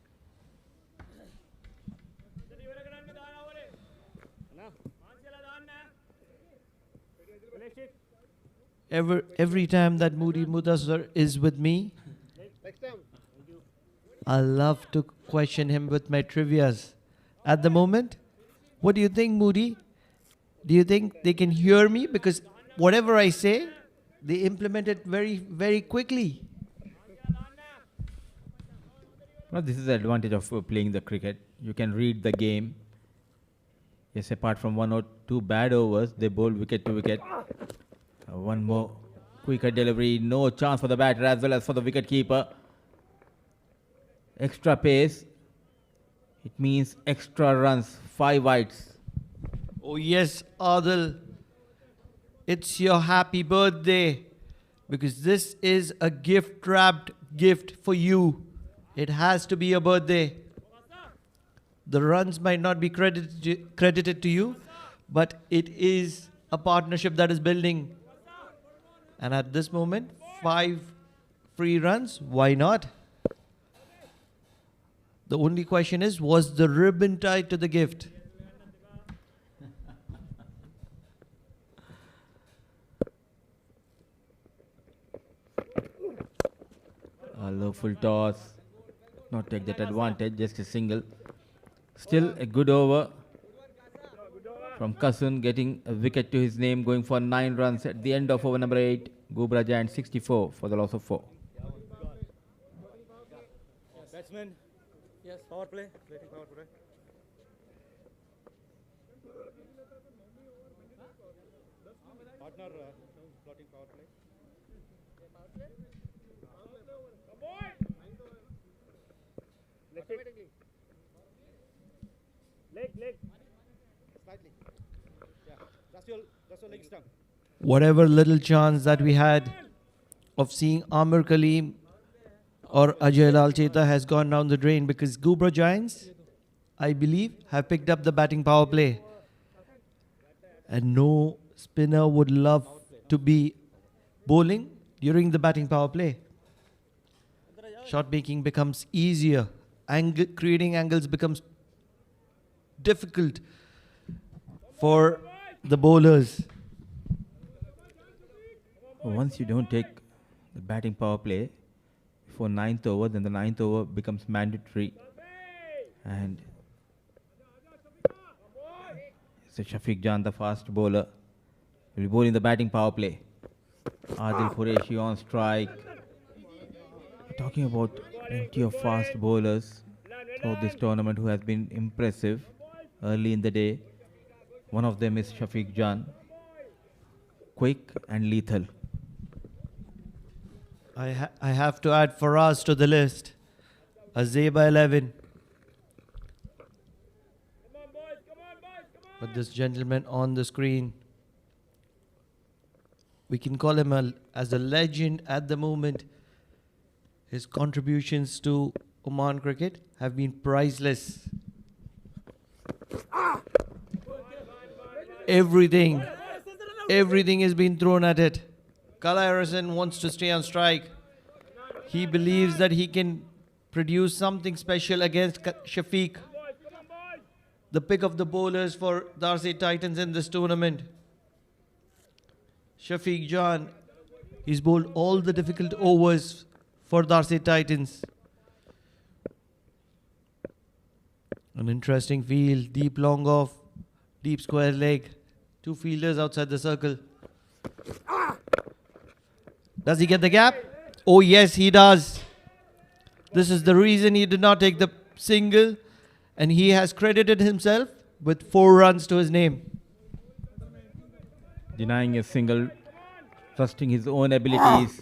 E: Every time that Moody Mudassar is with me, I love to question him with my trivias. At the moment, what do you think, Moody? Do you think they can hear me? Because whatever I say, they implement it very, very quickly.
H: Well, this is the advantage of playing the cricket. You can read the game. Yes, apart from 1 or 2 bad overs, they bowl wicket to wicket. One more quicker delivery. No chance for the batter as well as for the wicket keeper. Extra pace. It means extra runs. 5 wides.
E: Oh yes, Adil. It's your happy birthday. Because this is a gift-wrapped gift for you. It has to be a birthday. The runs might not be credited to you, but it is a partnership that is building. And at this moment, 5 free runs, why not? The only question is, was the ribbon tied to the gift?
H: A low full toss. Not take that advantage, just a single. Still a good over from Kasun, getting a wicket to his name, going for 9 runs at the end of over number 8. Ghubra Giant 64 for the loss of 4.
G: Batsman. Yes. Power play. Waiting power play. Partner plotting power play.
F: Leg.
G: Slightly. Yeah. That's your leg stump.
E: Whatever little chance that we had of seeing Amir Kaleem or Ajay Lal Cheta has gone down the drain, because Ghubra Giants, I believe, have picked up the batting power play. And no spinner would love to be bowling during the batting power play. Shot making becomes easier. Creating angles becomes difficult for the bowlers.
H: Once you don't take the batting power play for 9th over, then the 9th over becomes mandatory. And so Shafiq Jan, the fast bowler, will be bowling the batting power play. Adil Qureshi on strike. We're talking about plenty of fast bowlers throughout this tournament who has been impressive early in the day. One of them is Shafiq Jan. Quick and lethal.
E: I have to add Faraz to the list. A Zeba 11. But this gentleman on the screen, we can call him as a legend at the moment. His contributions to Oman cricket have been priceless. Everything has been thrown at it. Kala Harrison wants to stay on strike. He believes that he can produce something special against Shafiq, the pick of the bowlers for Darsait Titans in this tournament. Shafiq Jan, he's bowled all the difficult overs for Darsait Titans. An interesting field, deep long off, deep square leg, 2 fielders outside the circle. Does he get the gap? Oh yes, he does. This is the reason he did not take the single, and he has credited himself with 4 runs to his name.
H: Denying a single, trusting his own abilities.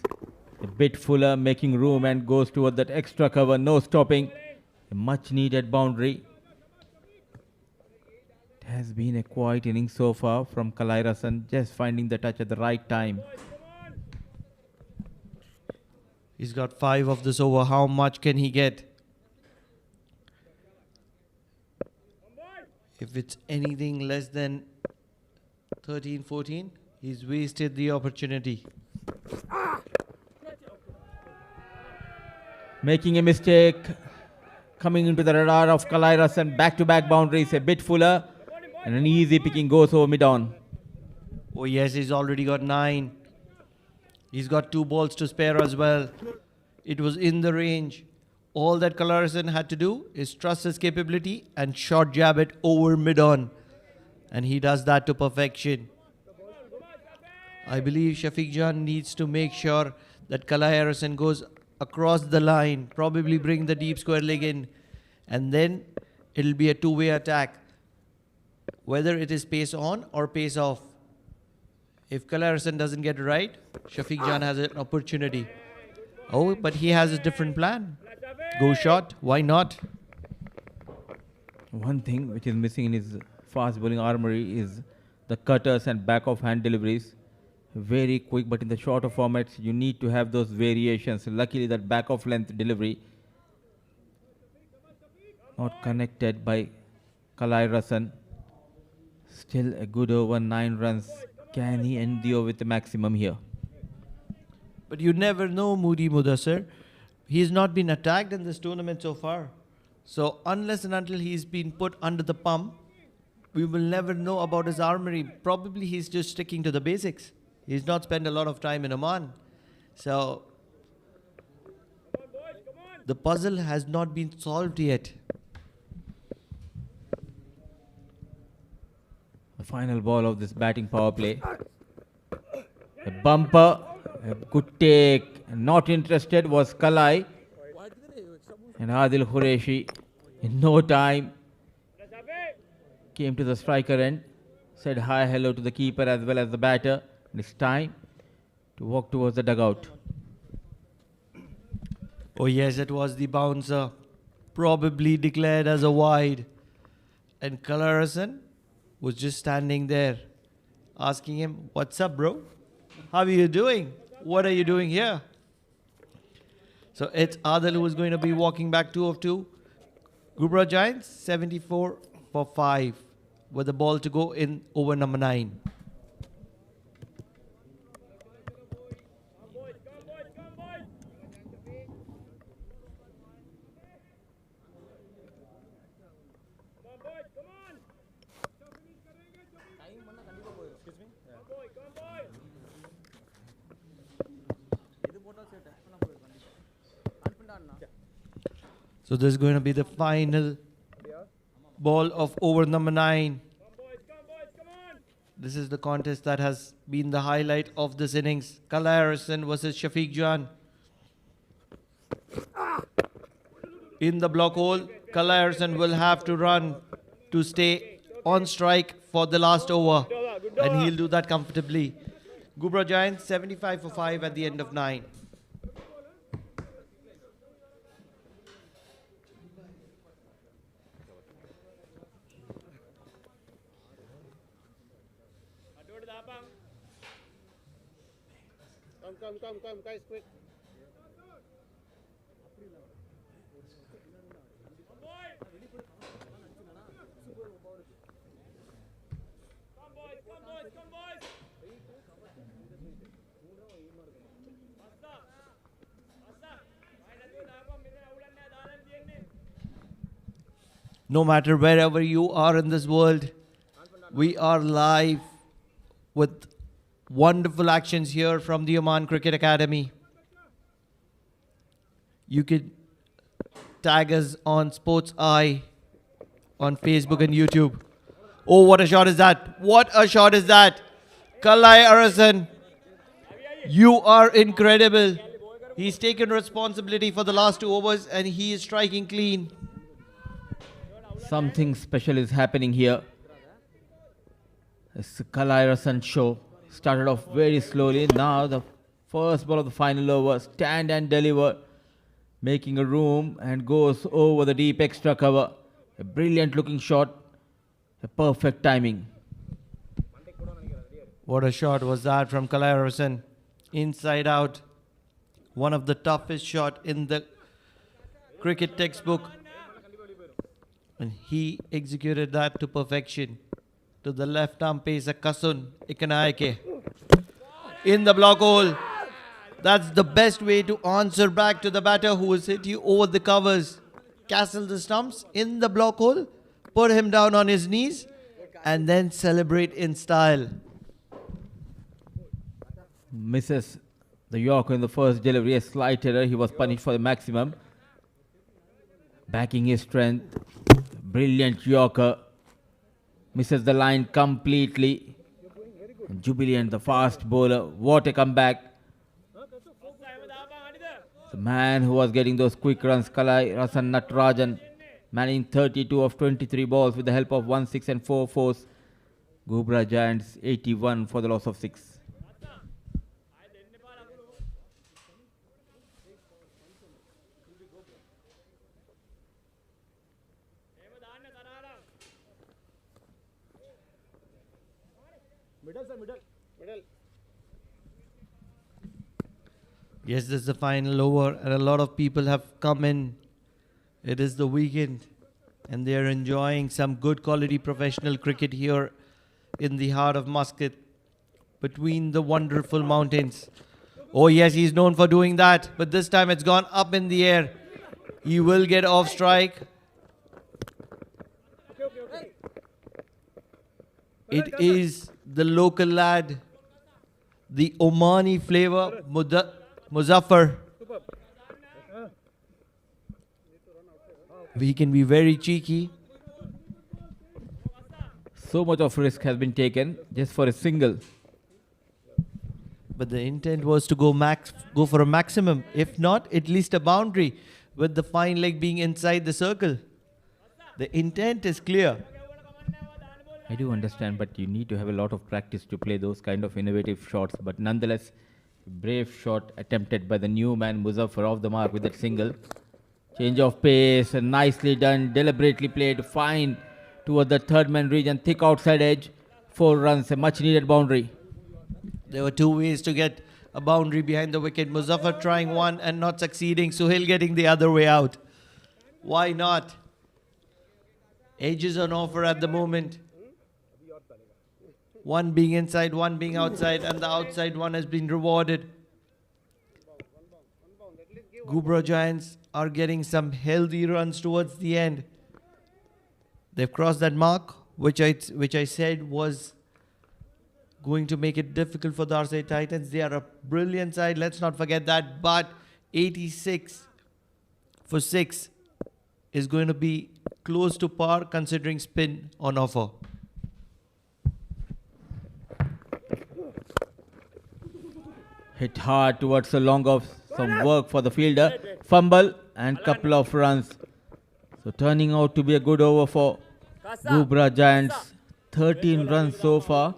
H: A bit fuller, making room, and goes toward that extra cover. No stopping. A much needed boundary. It has been a quiet inning so far from Kalai Rasan, just finding the touch at the right time.
E: He's got 5 of this over. How much can he get? If it's anything less than 13, 14, he's wasted the opportunity.
H: Making a mistake. Coming into the radar of Kalai Rasan. Back-to-back boundaries. A bit fuller. And an easy picking goes over mid-on.
E: Oh yes, he's already got 9. He's got 2 balls to spare as well. It was in the range. All that Kalarasan had to do is trust his capability and short jab it over mid-on. And he does that to perfection. I believe Shafiq Jan needs to make sure that Kalai Harrison goes across the line, probably bring the deep square leg in, and then it'll be a 2-way attack, whether it is pace on or pace off. If Kalai Harrison doesn't get it right, Shafiq Jan has an opportunity. Oh, but he has a different plan. Go short, why not?
H: One thing which is missing in his fast bowling armory is the cutters and back of hand deliveries. Very quick, but in the shorter formats, you need to have those variations. Luckily, that back of length delivery not connected by Kalai Rasan. Still a good over, 9 runs. Can he end the over with the maximum here?
E: But you never know, Moody Mudassar. He's not been attacked in this tournament so far. So unless and until he's been put under the pump, we will never know about his armory. Probably he's just sticking to the basics. He's not spent a lot of time in Oman. So the puzzle has not been solved yet.
H: The final ball of this batting power play. A bumper, a good take. Not interested was Kalai. And Adil Qureshi, in no time, came to the striker end, said hi, hello to the keeper as well as the batter. And it's time to walk towards the dugout.
E: Oh yes, it was the bouncer, probably declared as a wide. And Kalarasan was just standing there, asking him, "What's up, bro? How are you doing? What are you doing here?" So it's Adil who is going to be walking back 2 of 2. Ghubra Giants 74 for 5 with the ball to go in over number 9. So this is going to be the final ball of over number 9. This is the contest that has been the highlight of this innings. Kalai Harrison versus Shafiq Jan. In the block hole, Kalai Harrison will have to run to stay on strike for the last over. And he'll do that comfortably. Ghubra Giants 75 for 5 at the end of 9.
G: Come, guys, quick.
E: No matter wherever you are in this world, we are live with wonderful actions here from the Oman Cricket Academy. You can tag us on Sports Eye on Facebook and YouTube. Oh, what a shot is that! What a shot is that! Kalai Arasan, you are incredible. He's taken responsibility for the last 2 overs and he is striking clean.
H: Something special is happening here. It's Kalai Rasan show. Started off very slowly. Now the first ball of the final over. Stand and deliver. Making a room and goes over the deep extra cover. A brilliant looking shot. A perfect timing.
E: What a shot was that from Kalai Arasan. Inside out. One of the toughest shot in the cricket textbook. And he executed that to perfection. To the left arm pacer Kasun Ikanaike. In the block hole. That's the best way to answer back to the batter who has hit you over the covers. Castle the stumps in the block hole. Put him down on his knees. And then celebrate in style.
H: Misses the Yorker in the first delivery. A slight error. He was punished for the maximum. Backing his strength. Brilliant Yorker. Misses the line completely. Jubilant, the fast bowler. What a comeback. The man who was getting those quick runs, Kalai Rasan Natarajan, manning 32 of 23 balls with the help of 1 6 and 4 fours. Ghubra Giants 81 for the loss of 6.
G: Middle, sir, middle.
E: Yes, this is the final over and a lot of people have come in. It is the weekend and they are enjoying some good quality professional cricket here in the heart of Muscat between the wonderful mountains. Oh yes, he's known for doing that, but this time it's gone up in the air. He will get off strike. It is the local lad, the Omani flavor, Muzaffar. We can be very cheeky.
H: So much of risk has been taken just for a single.
E: But the intent was to go for a maximum, if not at least a boundary, with the fine leg being inside the circle. The intent is clear.
H: I do understand, but you need to have a lot of practice to play those kind of innovative shots. But nonetheless, brave shot attempted by the new man Muzaffar off the mark with that single. Change of pace, nicely done, deliberately played, fine toward the third man region, thick outside edge, 4 runs, a much needed boundary.
E: There were 2 ways to get a boundary behind the wicket. Muzaffar trying one and not succeeding. Suhail getting the other way out. Why not? Edges on offer at the moment. One being inside, one being outside, and the outside one has been rewarded. Ghubra Giants are getting some healthy runs towards the end. They've crossed that mark, which I said was going to make it difficult for the Darsait Titans. They are a brilliant side, let's not forget that. But 86 for 6 is going to be close to par considering spin on offer.
H: Hit hard towards the long off, some work for the fielder, fumble and couple of runs. So turning out to be a good over for Ghubra Giants. 13 runs so far.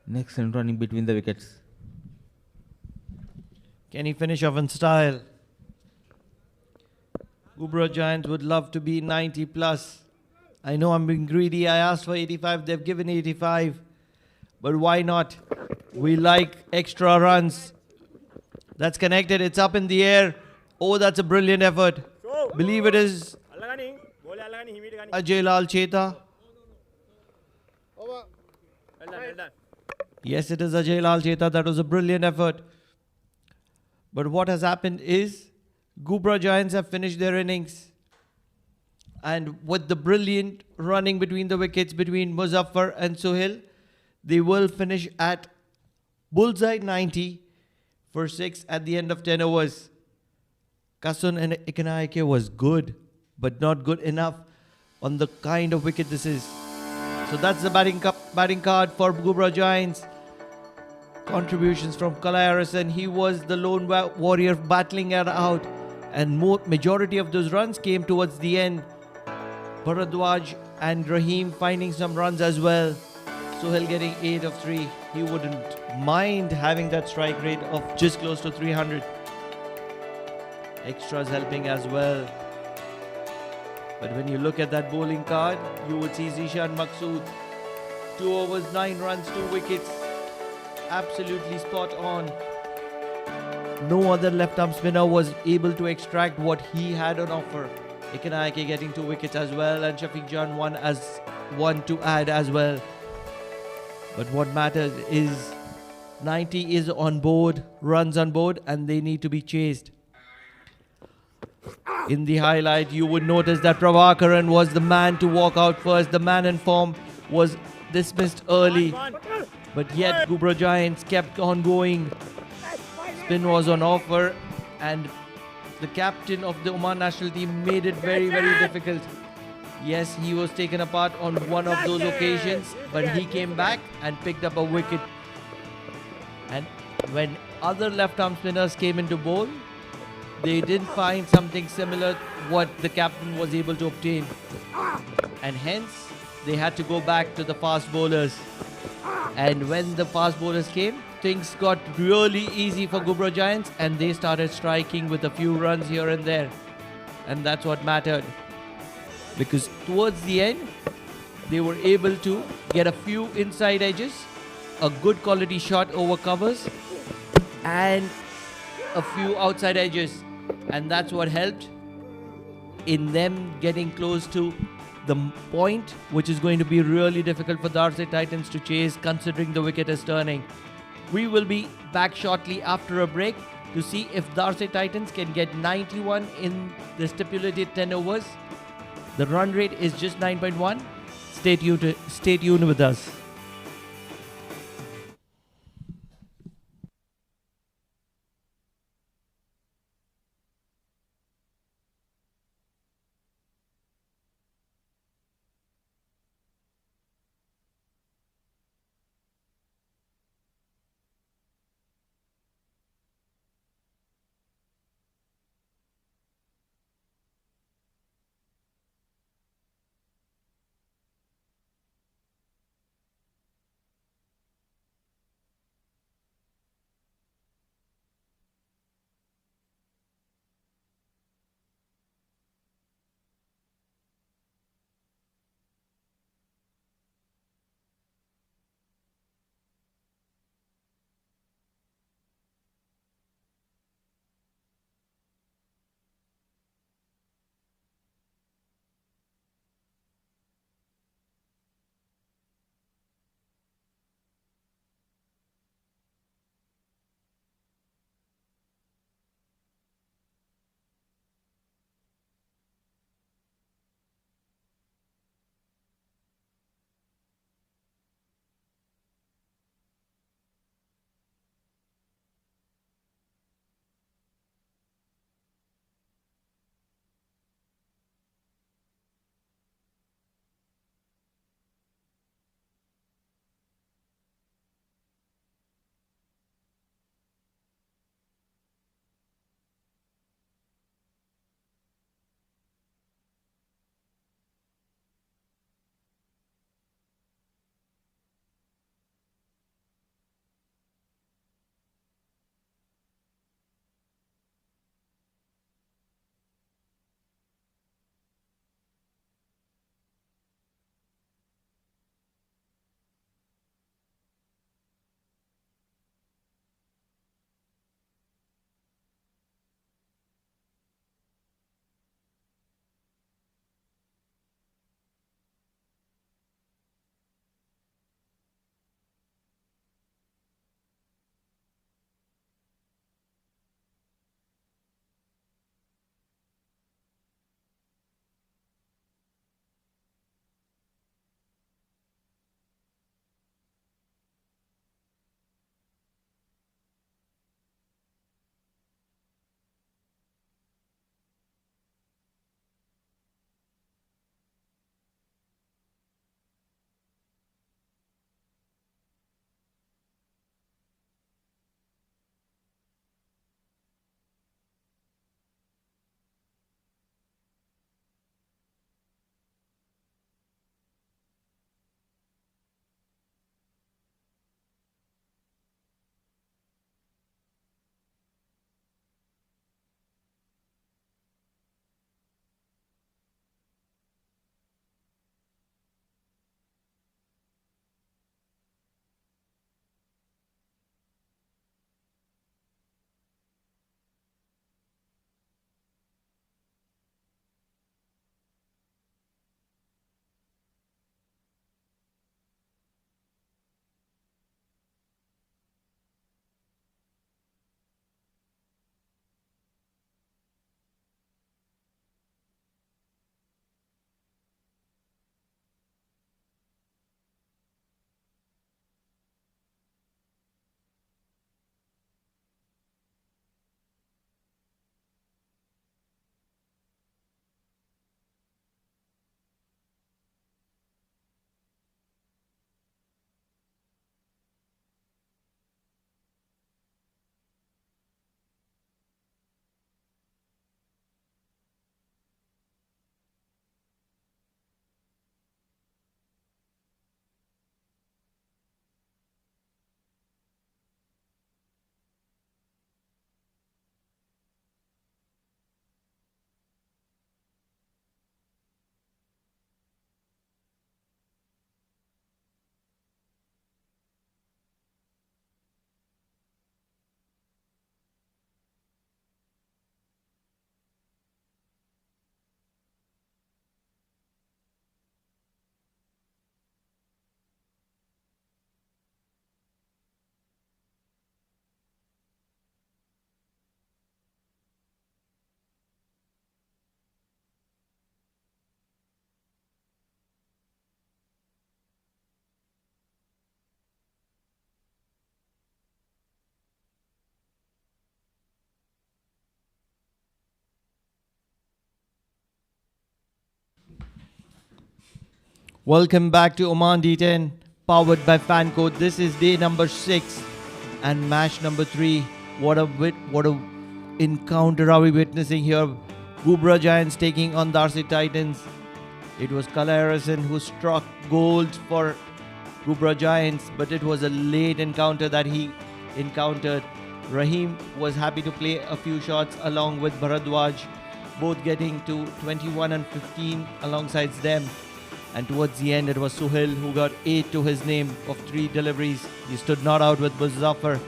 H: Next and running between the wickets.
E: Can he finish off in style? Ghubra Giants would love to be 90 plus. I know I'm being greedy. I asked for 85. They've given 85. But why not? We like extra runs. That's connected. It's up in the air. Oh, that's a brilliant effort. Believe it is Ajay Lal Cheta. Yes, it is Ajay Lal Cheta. That was a brilliant effort. But what has happened is Ghubra Giants have finished their innings. And with the brilliant running between the wickets between Muzaffar and Suhail, they will finish at bullseye 90 for 6 at the end of 10 overs. Kasun and Ikanaike was good, but not good enough on the kind of wicket this is. So that's the batting card for Ghubra Giants. Contributions from Kalai Arasan. He was the lone warrior battling it out. And majority of those runs came towards the end. Bharadwaj and Rahim finding some runs as well. Suhail getting 8 of 3. He wouldn't mind having that strike rate of just close to 300. Extras helping as well. But when you look at that bowling card, you would see Zishan Maqsood. 2 overs, 9 runs, 2 wickets. Absolutely spot on. No other left-arm spinner was able to extract what he had on offer. Ikanaike getting 2 wickets as well, and Shafiq Jan one to add as well. But what matters is 90 is on board, runs on board, and they need to be chased. In the highlight, you would notice that Prabhakaran was the man to walk out first. The man in form was dismissed early. But yet, Ghubra Giants kept on going. Spin was on offer, and the captain of the Oman national team made it very, very difficult. Yes, he was taken apart on one of those occasions, but he came back and picked up a wicket. And when other left-arm spinners came into bowl, they didn't find something similar what the captain was able to obtain. And hence, they had to go back to the fast bowlers. And when the fast bowlers came, things got really easy for Ghubra Giants, and they started striking with a few runs here and there. And that's what mattered. Because towards the end, they were able to get a few inside edges, a good quality shot over covers, and a few outside edges. And that's what helped in them getting close to the point, which is going to be really difficult for the Darsait Titans to chase, considering the wicket is turning. We will be back shortly after a break to see if Darsait Titans can get 91 in the stipulated 10 overs. The run rate is just 9.1. Stay tuned with us. Welcome back to Oman D10, powered by Fancode. This is day number 6 and match number 3. What a encounter are we witnessing here? Ghubra Giants taking on Darsait Titans. It was Kala Harrison who struck gold for Ghubra Giants, but it was a late encounter that he encountered. Rahim was happy to play a few shots along with Bharadwaj, both getting to 21 and 15 alongside them. And towards the end, it was Suhail who got 8 to his name of 3 deliveries. He stood not out with Muzaffar,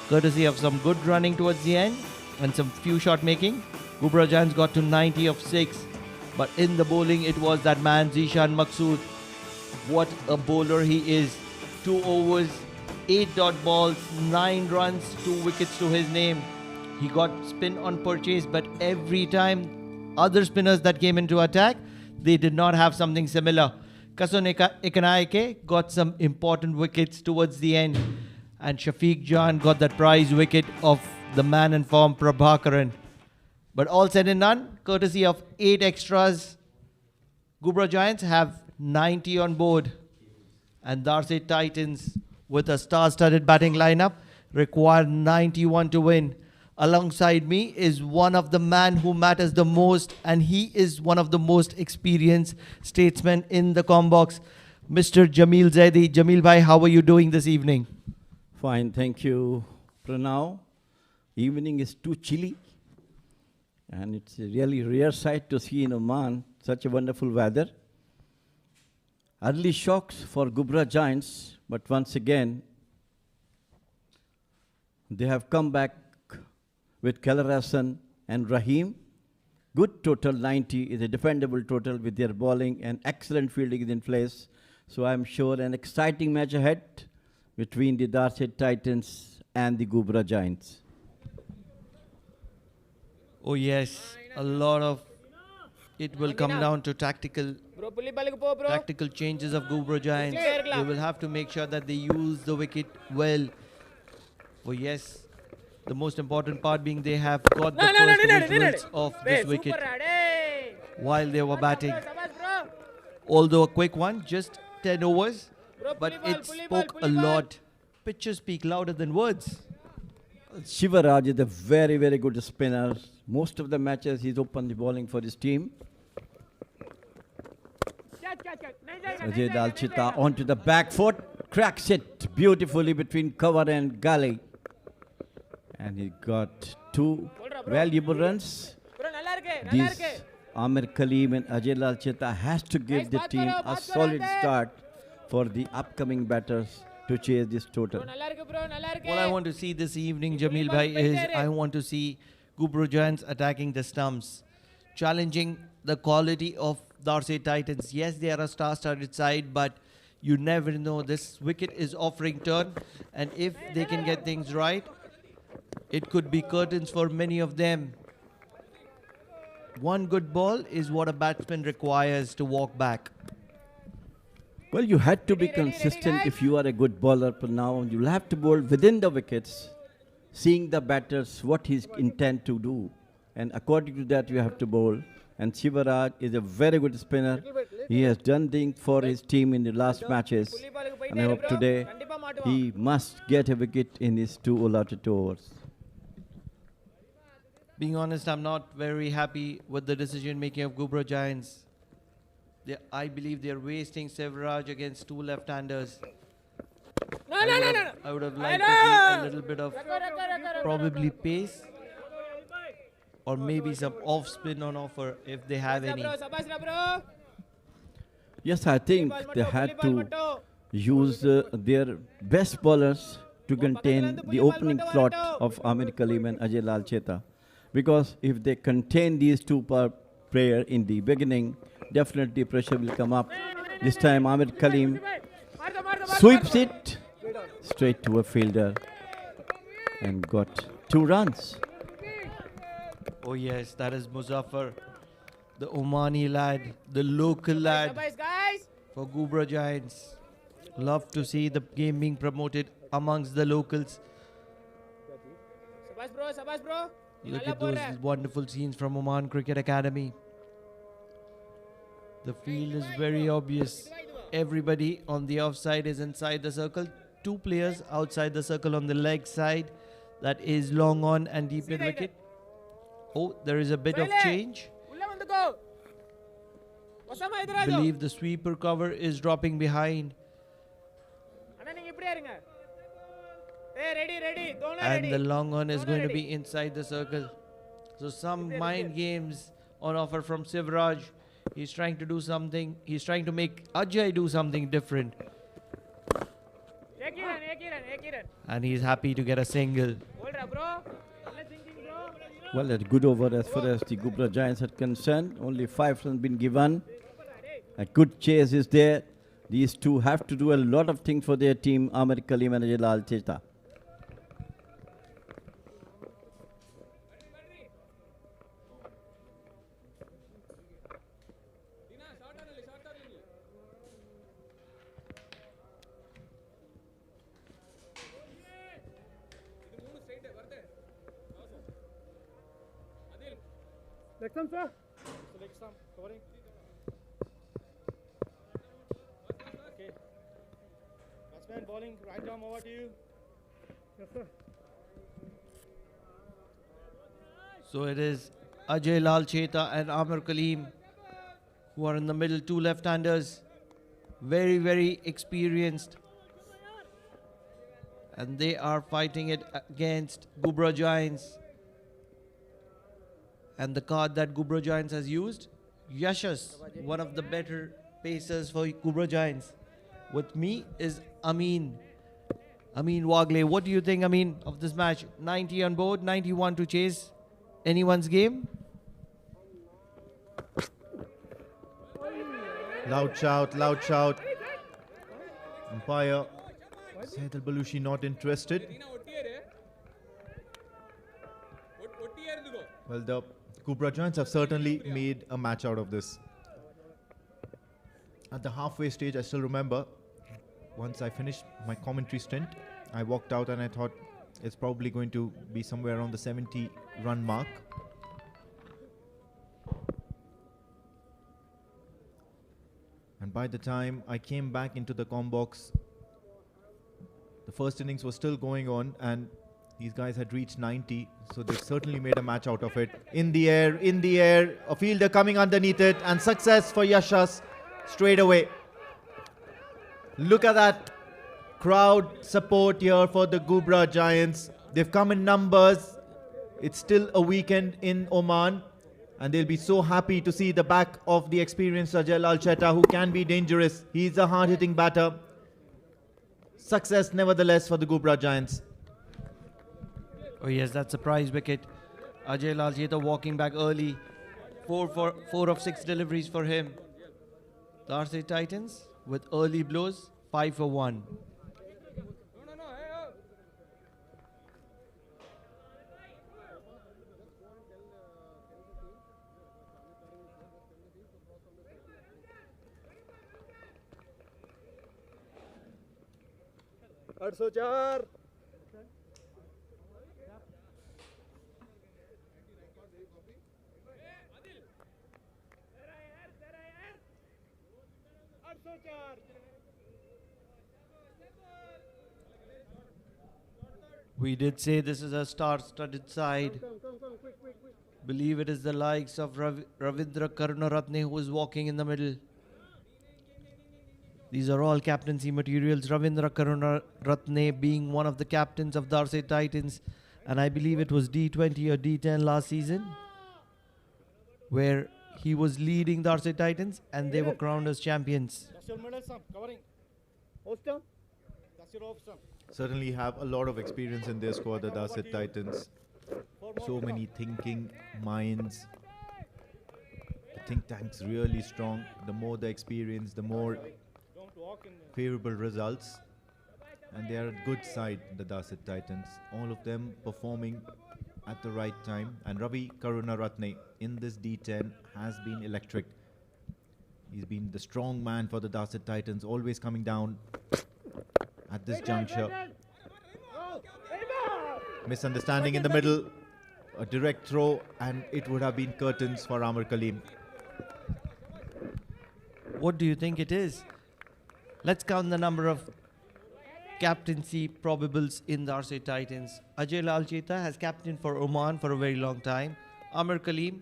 E: courtesy of some good running towards the end and some few shot making. Ghubra Giants got to 90 of 6. But in the bowling, it was that man, Zishan Maqsood. What a bowler he is. 2 overs, 8 dot balls, 9 runs, 2 wickets to his name. He got spin on purchase, but every time other spinners that came into attack, they did not have something similar. Kasun Ekanaike got some important wickets towards the end, and Shafiq Jan got that prize wicket of the man in form, Prabhakaran. But all said and done, courtesy of 8 extras, Ghubra Giants have 90 on board, and Darsait Titans, with a star-studded batting lineup, require 91 to win. Alongside me is one of the man who matters the most, and he is one of the most experienced statesmen in the combox, Mr. Jamil Zaidi. Jamil bhai, how are you doing this evening?
B: Fine, thank you, Pranav. Evening is too chilly, and it's a really rare sight to see in Oman such a wonderful weather. Early shocks for Ghubra Giants, but once again, they have come back with Kala Hassan and Rahim. Good total, 90 is a defendable total with their bowling, and excellent fielding is in place. So I'm sure an exciting match ahead between the Darsait Titans and the Ghubra Giants.
E: Oh yes, a lot of it will come down to tactical changes of Ghubra Giants. They will have to make sure that they use the wicket well. Oh yes, the most important part being they have got the first visuals of this wicket while they were batting. Although a quick one, just 10 overs, but it spoke a lot. Pictures speak louder than words.
B: Shivaraj is a very, very good spinner. Most of the matches he's opened the bowling for his team. Ajay Dalchita onto the back foot, cracks it beautifully between cover and gully. And he got 2 valuable runs. These Amir Kaleem and Ajay Dalchita has to give the team a solid start for the upcoming batters to chase this total.
E: What I want to see this evening, Jamil bhai, is I want to see Ghubra Giants attacking the stumps, challenging the quality of Darsait Titans. Yes, they are a star-studded side, but you never know. This wicket is offering turn, and if they can get things right, it could be curtains for many of them. One good ball is what a batsman requires to walk back.
B: Well, you had to be consistent if you are a good bowler, but now you'll have to bowl within the wickets, seeing the batters what he's intent to do. And according to that, you have to bowl. And Shivaraj is a very good spinner. He has done things for his team in the last matches. And I hope today he must get a wicket in his 2 allotted overs.
E: Being honest, I'm not very happy with the decision making of Ghubra Giants. I believe they're wasting Shivaraj against 2 left-handers. I would have liked to see a little bit of probably pace, or maybe some off-spin on offer if they have any.
B: Yes, I think they had to use their best bowlers to contain the opening slot of Amir Kaleem and Ajay Dalchita. Because if they contain these 2 per player in the beginning, definitely pressure will come up. This time Amir Kaleem sweeps it straight to a fielder and got 2 runs.
E: Oh yes, that is Muzaffar, the Omani lad, the local lad for Ghubra Giants. Love to see the game being promoted amongst the locals. Look at those wonderful scenes from Oman Cricket Academy. The field is very obvious. Everybody on the offside is inside the circle. 2 players outside the circle on the leg side. That is long on and deep mid wicket. Oh, there is a bit of change. Believe the sweeper cover is dropping behind. And the long on is going to be inside the circle. So some mind games on offer from Sivraj. He's trying to do something. He's trying to make Ajay do something different. And he's happy to get a single.
B: Well, a good over as far as the Ghubra Giants are concerned. Only 5 runs been given. A good chase is there. These two have to do a lot of things for their team, Amir Kaleem and Ajay Lal Cheta.
G: Next time, sir. Next time, covering. Okay. Batsman bowling, right arm over to you. Yes, sir.
E: So it is Ajay Lal Cheta and Amir Kaleem who are in the middle, 2 left-handers. Very, very experienced. And they are fighting it against Ghubra Giants. And the card that Ghubra Giants has used, Yashas, one of the better pacers for Ghubra Giants. With me is Amin Wagle. What do you think, Amin, of this match? 90 on board, 91 to chase. Anyone's game?
D: Loud shout, loud shout. Umpire Said Al-Balushi not interested. Well, the Ghubra Giants have certainly made a match out of this. At the halfway stage, I still remember, once I finished my commentary stint, I walked out and I thought it's probably going to be somewhere around the 70-run mark. And by the time I came back into the comm box, the first innings was still going on and these guys had reached 90, so they certainly made a match out of it. In the air, a fielder coming underneath it, and success for Yashas straight away. Look at that crowd support here for the Ghubra Giants. They've come in numbers. It's still a weekend in Oman, and they'll be so happy to see the back of the experienced Ajay Lal Cheta, who can be dangerous. He's a hard-hitting batter. Success, nevertheless, for the Ghubra Giants.
E: Oh yes, that's a prize wicket. Ajay Lal Cheta walking back early. 4 of 6 deliveries for him. Darsait Titans with early blows, 5 for 1.
G: Darsait.
E: We did say this is a star-studded side. Believe it is the likes of Ravindra Karunaratne who is walking in the middle. These are all captaincy materials. Ravindra Karunaratne being one of the captains of Darsait Titans, and I believe it was D20 or D10 last season, where he was leading Darsait Titans and they were crowned as champions.
G: That's your middle stump, covering. Off stump. That's your off stump.
D: Certainly have a lot of experience in their squad, the Darsait Titans. So many thinking minds. The think tank's really strong. The more the experience, the more favorable results. And they are a good side, the Darsait Titans. All of them performing at the right time. And Ravi Karunaratne in this D10 has been electric. He's been the strong man for the Darsait Titans, always coming down at this juncture. Misunderstanding in the middle, a direct throw, and it would have been curtains for Amir Kaleem.
E: What do you think it is? Let's count the number of captaincy probables in Darsait Titans. Ajay Lal Cheta has captained for Oman for a very long time. Amir Kaleem,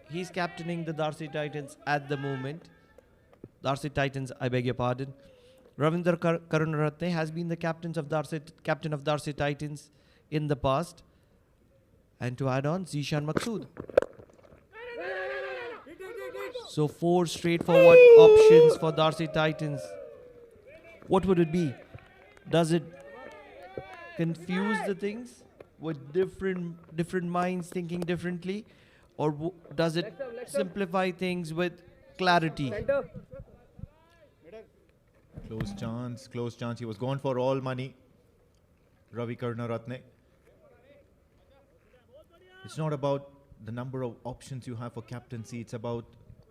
E: he's captaining the Darsait Titans at the moment. Darsait Titans, I beg your pardon. Ravindra Karunaratne has been the captain of Darsait Titans in the past. And to add on, Zishan Maqsood. So 4 straightforward options for Darsait Titans. What would it be? Does it confuse the things with different minds thinking differently, or does it simplify things with clarity?
D: Close chance. He was gone for all money. Ravi Karunaratne. It's not about the number of options you have for captaincy. It's about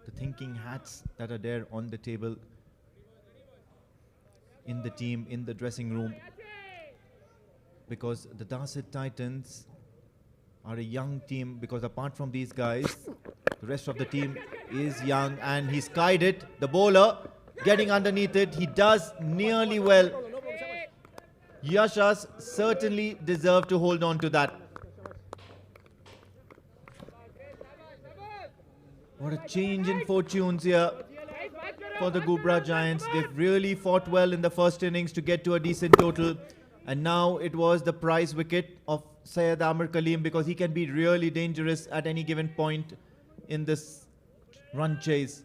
D: the thinking hats that are there on the table, in the team, in the dressing room. Because the Darsait Titans are a young team, because apart from these guys, the rest of the team is young, and he skied it. The bowler getting underneath it. He does nearly well. Yashas certainly deserve to hold on to that. What a change in fortunes here for the Ghubra Giants. They've really fought well in the first innings to get to a decent total. And now it was the prize wicket of Syed Amir Kaleem, because he can be really dangerous at any given point in this run chase.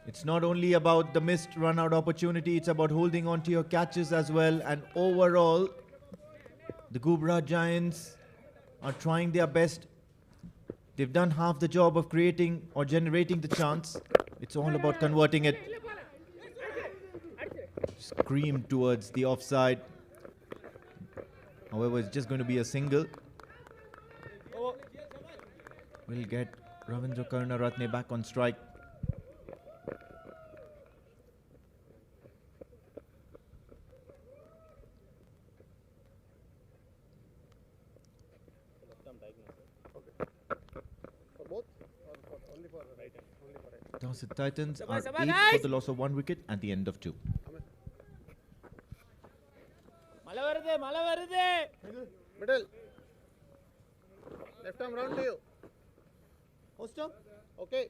D: It's not only about the missed run-out opportunity, it's about holding on to your catches as well. And overall, the Ghubra Giants are trying their best. They've done half the job of creating or generating the chance. It's all about converting it. Screamed towards the offside. However, it's just going to be a single. We'll get Ravindra Karunaratne back on strike. Darsait Titans are 8 for the loss of 1 wicket at the end of 2.
G: Middle. Left arm round to you. Host up. Okay.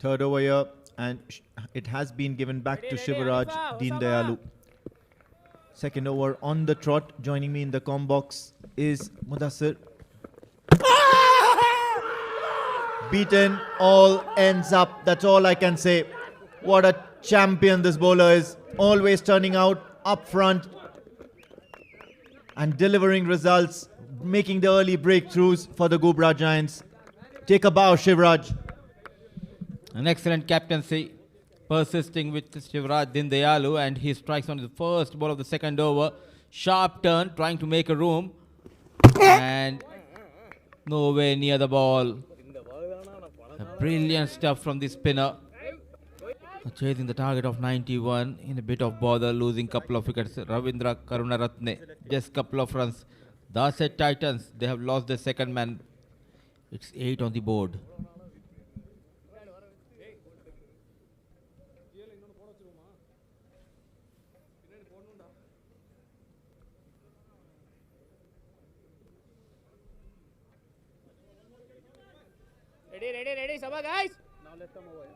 D: Third over here, and it has been given back to Shivraj Deen Dayalu. Second over on the trot. Joining me in the comm box is Mudassir. Beaten, all ends up. That's all I can say. What a champion this bowler is. Always turning out up front and delivering results, making the early breakthroughs for the Ghubra Giants. Take a bow, Shivraj.
H: An excellent captaincy, persisting with Shivraj Deen Dayalu, and he strikes on the first ball of the second over. Sharp turn, trying to make a room, and nowhere near the ball. Brilliant stuff from the spinner. Chasing the target of 91 in a bit of bother, losing couple of wickets. Ravindra Karunaratne, just couple of runs. Darsait Titans, they have lost their second man. It's 8 on the board.
F: Ready, Sabha guys.
G: Now let's come over.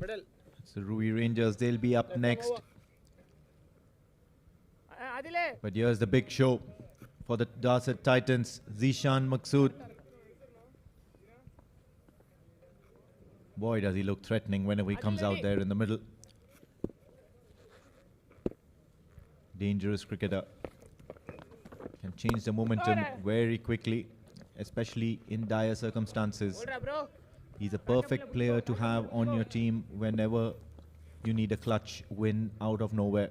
G: Middle.
D: So Ruby Rangers, they'll be up next. But here's the big show for the Darsait Titans, Zishan Maqsood. Boy, does he look threatening whenever he comes out there in the middle. Dangerous cricketer. Can change the momentum very quickly, especially in dire circumstances. He's a perfect player to have on your team whenever you need a clutch win out of nowhere.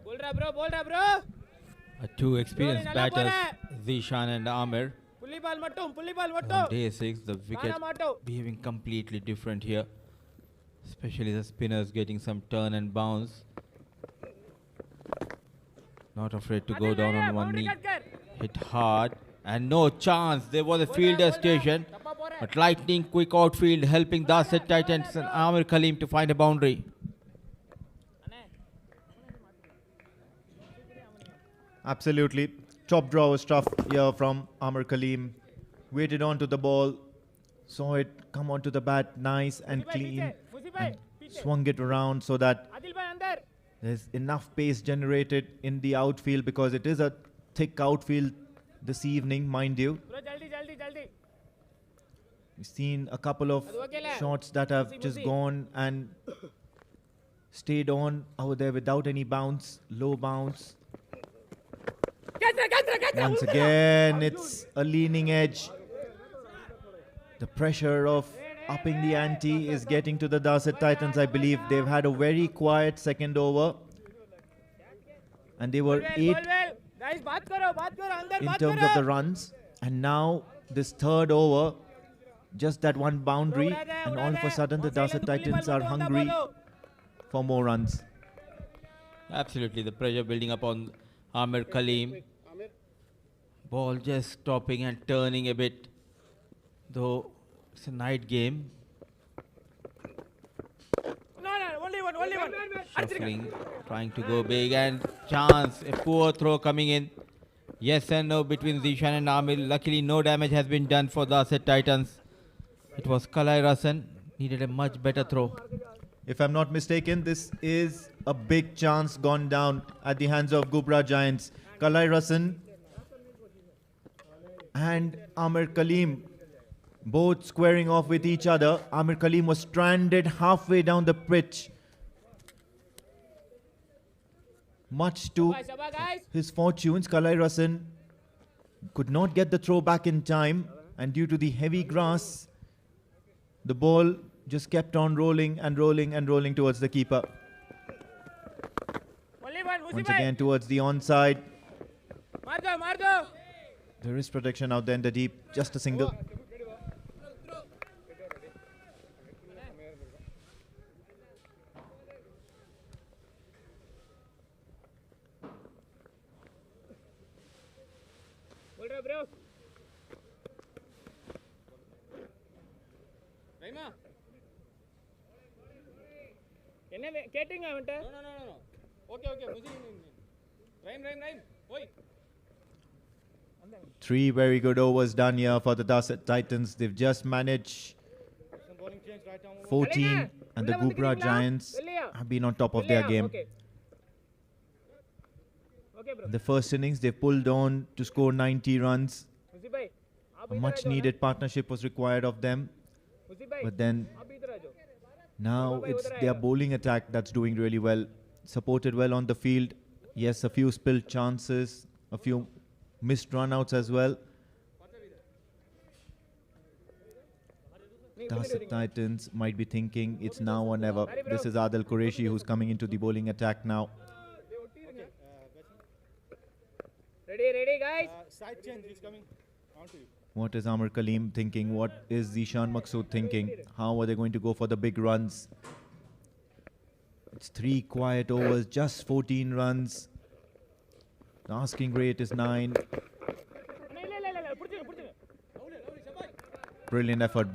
H: Two experienced batters, Zishan and Amir. On day 6, the wicket behaving completely different here. Especially the spinners getting some turn and bounce. Not afraid to go down on one knee. Hit hard. And no chance. There was a fielder station. But lightning quick outfield helping Darsait Titans and Amir Kaleem to find a boundary.
D: Absolutely. Top draw was tough here from Amir Kaleem. Waited on to the ball. Saw it come onto the bat nice and clean. And swung it around so that there's enough pace generated in the outfield, because it is a thick outfield this evening, mind you. We've seen a couple of shots that have just gone and stayed on over there without any bounce, low bounce. Once again, it's a leaning edge. The pressure of upping the ante is getting to the Darsait Titans, I believe. They've had a very quiet second over. And they were 8 in terms of the runs. And now this third over, just that one boundary. And all of a sudden the Darsait Titans are hungry for more runs.
H: Absolutely, the pressure building up on Amir Kaleem. Ball just stopping and turning a bit. Though it's a night game.
F: Only one.
H: Shuffling, trying to go big, and chance, a poor throw coming in. Yes and no between Zishan and Amir. Luckily no damage has been done for the Darsait Titans. It was Kalai Rasan, needed a much better throw.
D: If I'm not mistaken, this is a big chance gone down at the hands of Ghubra Giants. Kalai Rasan and Amir Kaleem both squaring off with each other. Amir Kaleem was stranded halfway down the pitch. Much to his fortunes, Kalai Rasan could not get the throw back in time, and due to the heavy grass, the ball just kept on rolling and rolling and rolling towards the keeper. Once again towards the onside. There is protection out there in the deep, just a single. Three very good overs done here for the Darsait Titans. They've just managed 14, and the Ghubra Giants have been on top of their game. In the first innings, they pulled on to score 90 runs. A much needed partnership was required of them. But then now it's their bowling attack that's doing really well. Supported well on the field. Yes, a few spilled chances, a few missed run-outs as well. Darsait Titans might be thinking it's now or never. This is Adil Qureshi who's coming into the bowling attack now.
F: Ready, guys.
G: Side change is coming. On to you.
D: What is Amir Kaleem thinking? What is Zishan Maqsood thinking? How are they going to go for the big runs? It's 3 quiet overs, just 14 runs. The asking rate is 9. Brilliant effort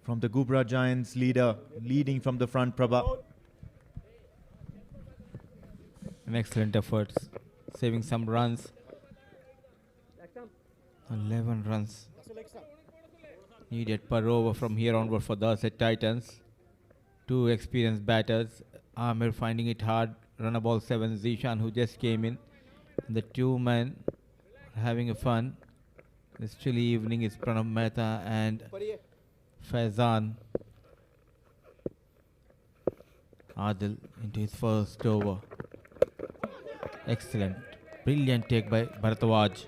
D: from the Ghubra Giants leading from the front, Prabha.
H: An excellent effort, saving some runs. 11 runs needed per over from here onward for the Darsait Titans. 2 experienced batters. Amir finding it hard. Run a ball 7, Zishan who just came in. And the 2 men having a fun. This chilly evening is Pranav Mehta and Faizan. Adil into his first over. Excellent. Brilliant take by Bharatwaj.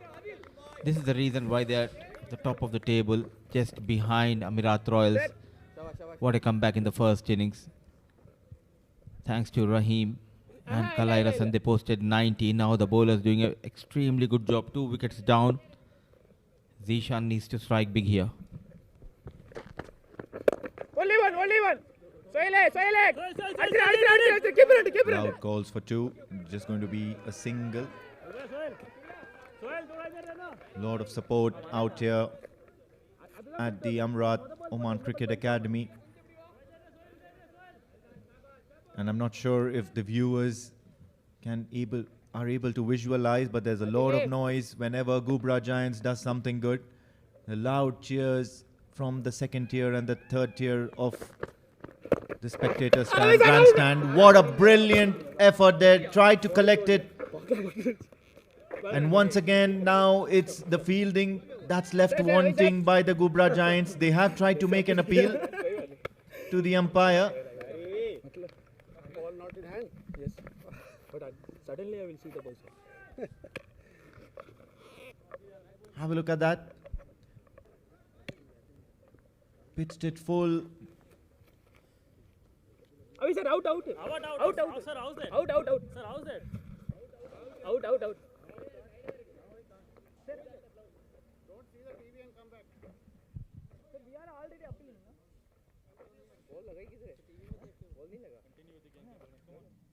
H: This is the reason why they are at the top of the table, just behind Amirat Royals. What a comeback in the first innings. Thanks to Rahim and Kalai Rasan, they posted 90. Now the bowlers doing an extremely good job. 2 wickets down. Zishan needs to strike big here.
D: Loud calls for 2. Just going to be a single. Lot of support out here at the Amrat Oman Cricket Academy. And I'm not sure if the viewers are able to visualize, but there's a lot of noise whenever Ghubra Giants does something good. The loud cheers from the second tier and the third tier of the spectator stand, grandstand. What a brilliant effort there. Tried to collect it. And once again, now it's the fielding that's left wanting by the Ghubra Giants. They have tried to make an appeal to the umpire.
G: Ball not in hand. Yes. But suddenly I will see the ball.
D: Have a look at that. Pitched it full.
G: Oh, sir, out. Out. Sir, how's that? Out. Sir, how's that? Out. Sir, don't see the TV and come back. Sir, we are already appealing. Ball lagai kise? Ball nahi laga.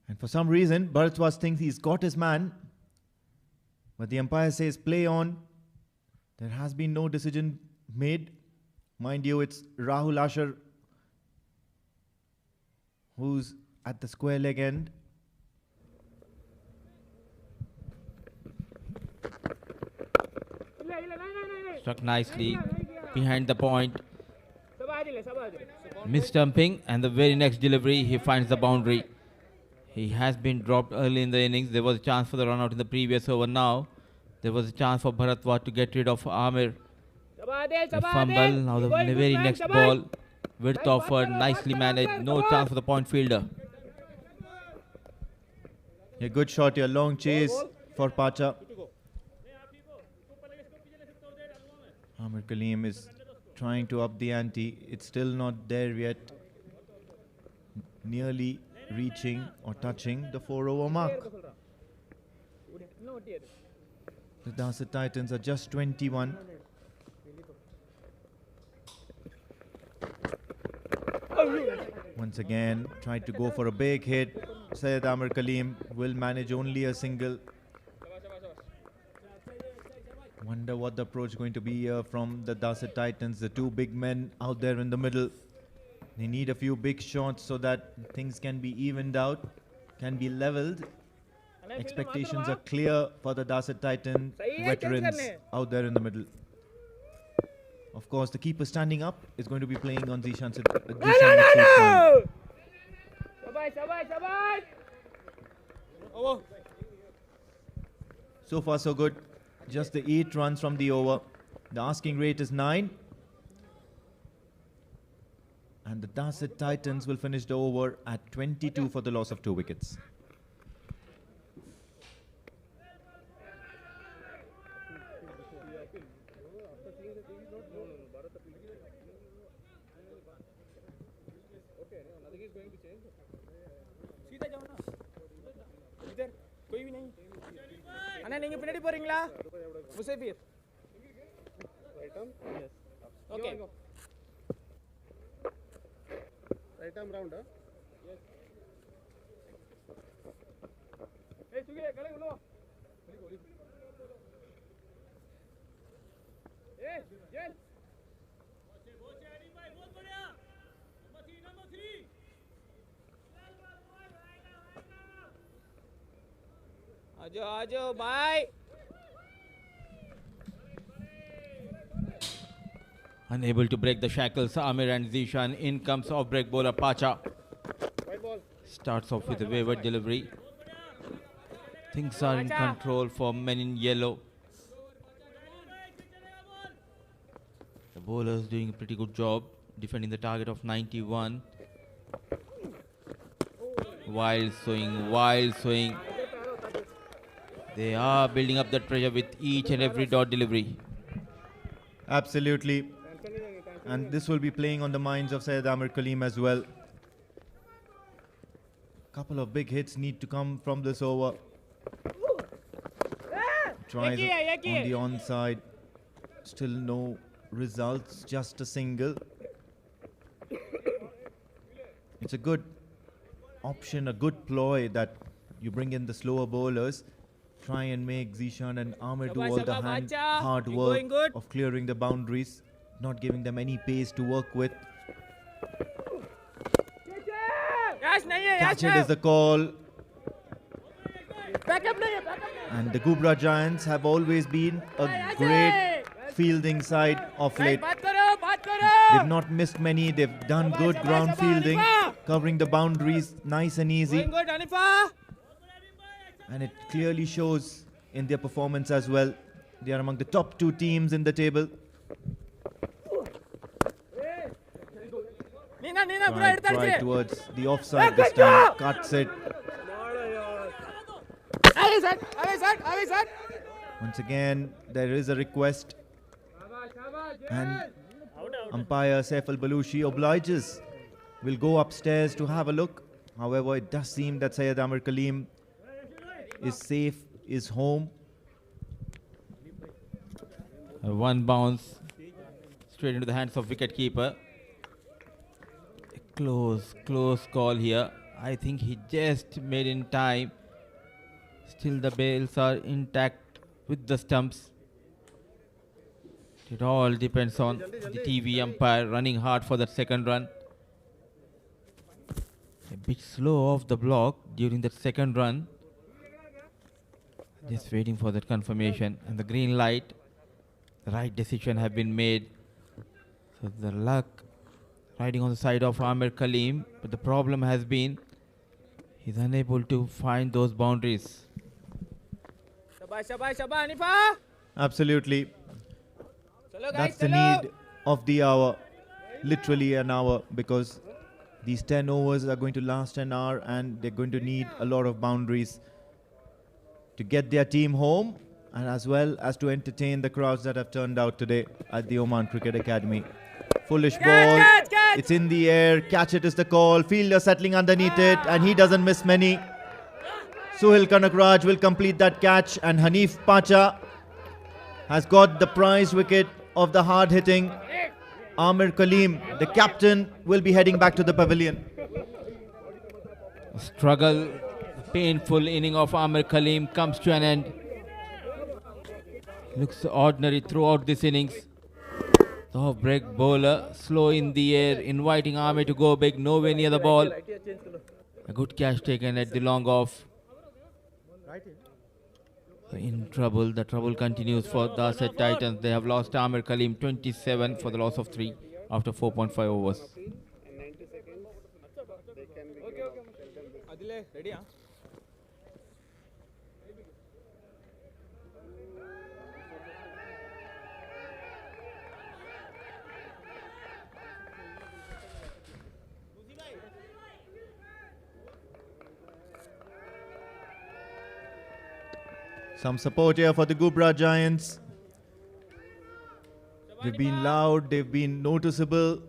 D: And for some reason, Bharatwaj thinks he's got his man. But the umpire says play on. There has been no decision made. Mind you, it's Rahul Asher who's at the square leg end.
H: Struck nicely behind the point. Mis-stumping, and the very next delivery he finds the boundary. He has been dropped early in the innings. There was a chance for the run out in the previous over. Now there was a chance for Bharatwaj to get rid of Amir. The fumble, now the very next ball, width offered, nicely managed, no chance for the point fielder.
D: A good shot here, long chase for Pacha. Amir Kaleem is trying to up the ante. It's still not there yet. Nearly reaching or touching the 4-over mark. The Darsait Titans are just 21. Once again, tried to go for a big hit. Syed Amir Kaleem will manage only a single. Wonder what the approach is going to be here from the Darsait Titans. The two big men out there in the middle. They need a few big shots so that things can be evened out, can be leveled. Expectations are clear for the Darsait Titan veterans out there in the middle. Of course, the keeper standing up is going to be playing on Zishan. So far, so good. Just the 8 runs from the over. The asking rate is 9. And the Darsait Titans will finish the over at 22 for the loss of 2 wickets.
G: நீங்க பின்னாடி போறீங்களா முசைபீர் okay right arm round yes ஏய் சுகே கலை உள்ள வா ஏய் S बहुत आनी भाई बहुत बढ़िया नंबर 3 आजो भाई
H: Unable to break the shackles, Amir and Zishan. In comes off-break bowler Pacha. Starts off with a wayward delivery. Things are in control for men in yellow. The bowler is doing a pretty good job defending the target of 91. Wild swing. They are building up that pressure with each and every dot delivery.
D: Absolutely. And this will be playing on the minds of Syed Amir Kaleem as well. Couple of big hits need to come from this over. Tries on the onside. Still no results, just a single. It's a good option, a good ploy that you bring in the slower bowlers, try and make Zishan and Amir do all the hard work of clearing the boundaries, not giving them any pace to work with. Catch it is the call. And the Ghubra Giants have always been a great fielding side of late. They've not missed many. They've done good ground fielding, covering the boundaries nice and easy. And it clearly shows in their performance as well. They are among the top 2 teams in the table. Try towards the offside this time. Cuts it. Once again, there is a request. And umpire Saif Al-Balushi obliges. Will go upstairs to have a look. However, it does seem that Syed Amir Kaleem is safe, is home.
H: One bounce straight into the hands of wicketkeeper. Close call here. I think he just made in time. Still the bails are intact with the stumps. It all depends on the TV umpire running hard for that second run. A bit slow off the block during that second run. Just waiting for that confirmation and the green light. The right decision have been made. So the luck riding on the side of Amir Kaleem, but the problem has been he's unable to find those boundaries.
D: Absolutely. That's the need of the hour. Literally an hour, because these 10 overs are going to last an hour and they're going to need a lot of boundaries to get their team home and as well as to entertain the crowds that have turned out today at the Oman Cricket Academy. Foolish ball. It's in the air. Catch it is the call. Fielder settling underneath it and he doesn't miss many. Suhail Kanakraj will complete that catch and Hanif Pacha has got the prize wicket of the hard-hitting Amir Kaleem. The captain will be heading back to the pavilion.
H: Struggle, painful inning of Amir Kaleem comes to an end. Looks ordinary throughout this innings. The off-break bowler, slow in the air, inviting Amir to go big, nowhere near the ball. A good catch taken at the long off. In trouble, the trouble continues for Darsait Titans. They have lost Amir Kaleem 27 for the loss of 3 after 4.5 overs.
D: Some support here for the Ghubra Giants. They've been loud, they've been noticeable.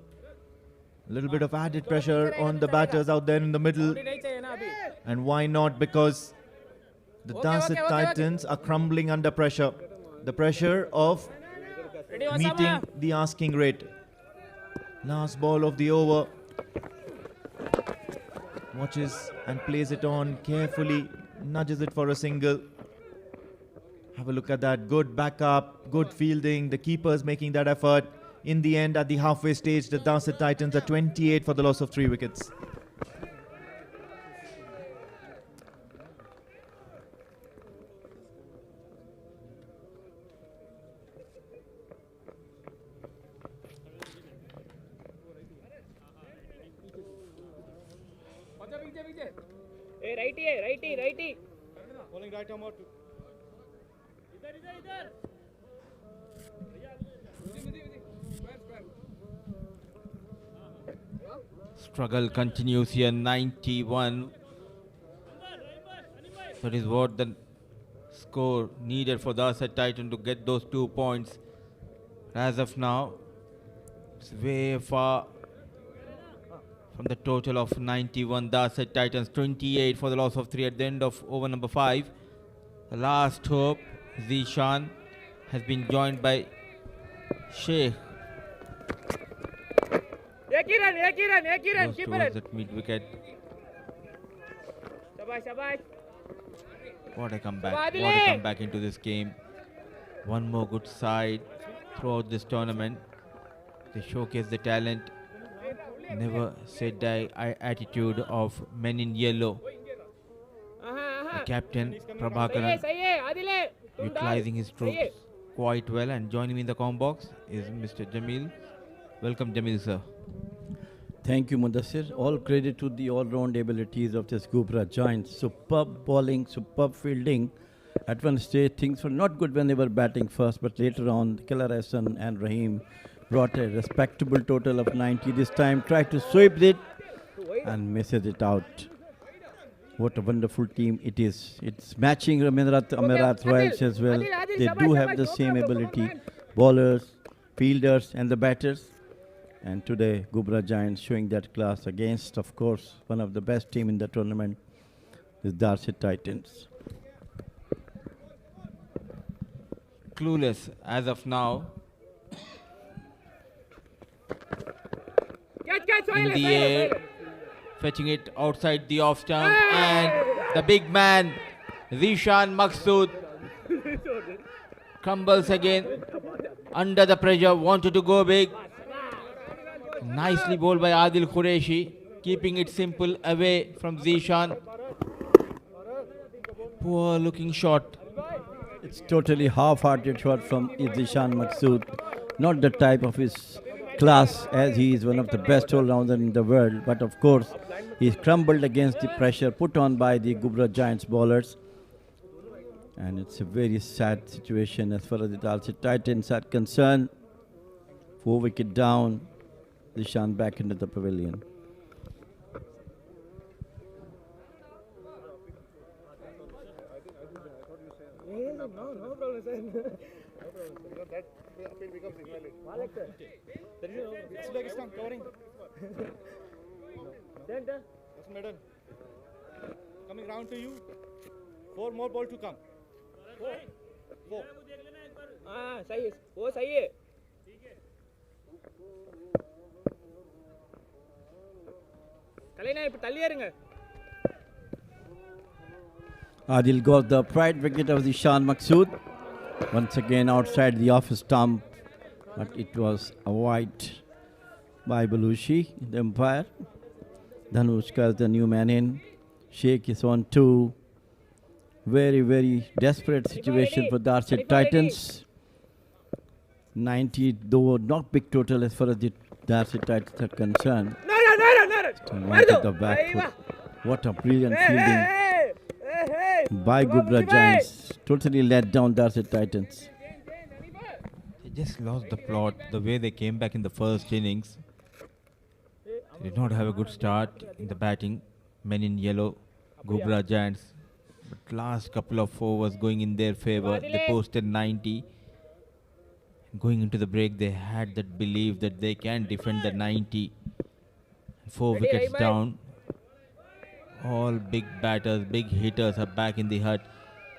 D: A little bit of added pressure on the batters out there in the middle. And why not? Because the Darsait Titans are crumbling under pressure. The pressure of meeting the asking rate. Last ball of the over. Watches and plays it on carefully. Nudges it for a single. Have a look at that. Good backup, good fielding. The keepers making that effort. In the end, at the halfway stage, the Darsait Titans are 28 for the loss of 3 wickets.
G: Hey, righty.
F: Bowling right arm out.
H: Struggle continues here, 91. That is what the score needed for Darsait Titan to get those 2 points. As of now, it's way far from the total of 91. Darsait Titans 28 for the loss of 3 at the end of over number 5. The last hope, Zishan, has been joined by Sheikh.
F: एक ही run
H: Goes
F: keep
H: towards
F: it
H: that mid wicket.
F: शाबाश
H: What a comeback.
F: Adil!
H: What a comeback into this game. One more good side throughout this tournament. They showcase the talent. Never say die attitude of men in yellow. The captain Prabhakaran
F: सही है आदिल है
H: utilizing his troops quite well, and joining me in the com box is Mr. Jamil. Welcome, Jamil sir.
B: Thank you, Mudassir. All credit to the all-round abilities of this Ghubra giant. Superb bowling, superb fielding. At one stage, things were not good when they were batting first, but later on, Killer Hassan and Rahim brought a respectable total of 90. This time, tried to sweep it and misses it out. What a wonderful team it is. It's matching Amirat Royals as well. They do have the same ability. Bowlers, fielders and the batters. And today, Ghubra Giants showing that class against, of course, one of the best team in the tournament, the Darsait Titans.
H: Clueless as of now. In the air, fetching it outside the off stump, and the big man, Zishan Maqsood, crumbles again under the pressure, wanted to go big. Nicely bowled by Adil Qureshi, keeping it simple away from Zishan. Poor looking shot.
B: It's totally half-hearted shot from Zishan Maqsood. Not the type of his class, as he is one of the best all-rounders in the world. But of course, he's crumbled against the pressure put on by the Ghubra Giants bowlers. And it's a very sad situation as far as the Darsait Titans are concerned. 4 wicket down. Zishan back into the pavilion.
G: No problem, sir. No problem, sir. Because that appeal becomes invalid. There is no Uzbekistan covering. Center. Yes, madam. Coming round to you. 4 more ball to come. 4.
F: हाँ सही है वो सही है
B: Adil got the upright wicket of Zishan Maqsood. Once again outside the off stump, but it was avoided by Balushi, the umpire. Dhanushka is the new man in. Sheikh is on 2. Very, very desperate situation for Darsait Titans. 90, though not big total as far as the Darsait Titans are concerned. Still wanted the back foot. What a brilliant fielding by Ghubra Giants. Totally let down Darsait Titans.
H: They just lost the plot. The way they came back in the first innings, they did not have a good start in the batting. Men in yellow, Ghubra Giants. But last couple of overs going in their favor. They posted 90. Going into the break, they had that belief that they can defend the 90. 4 wickets down. All big batters, big hitters are back in the hut.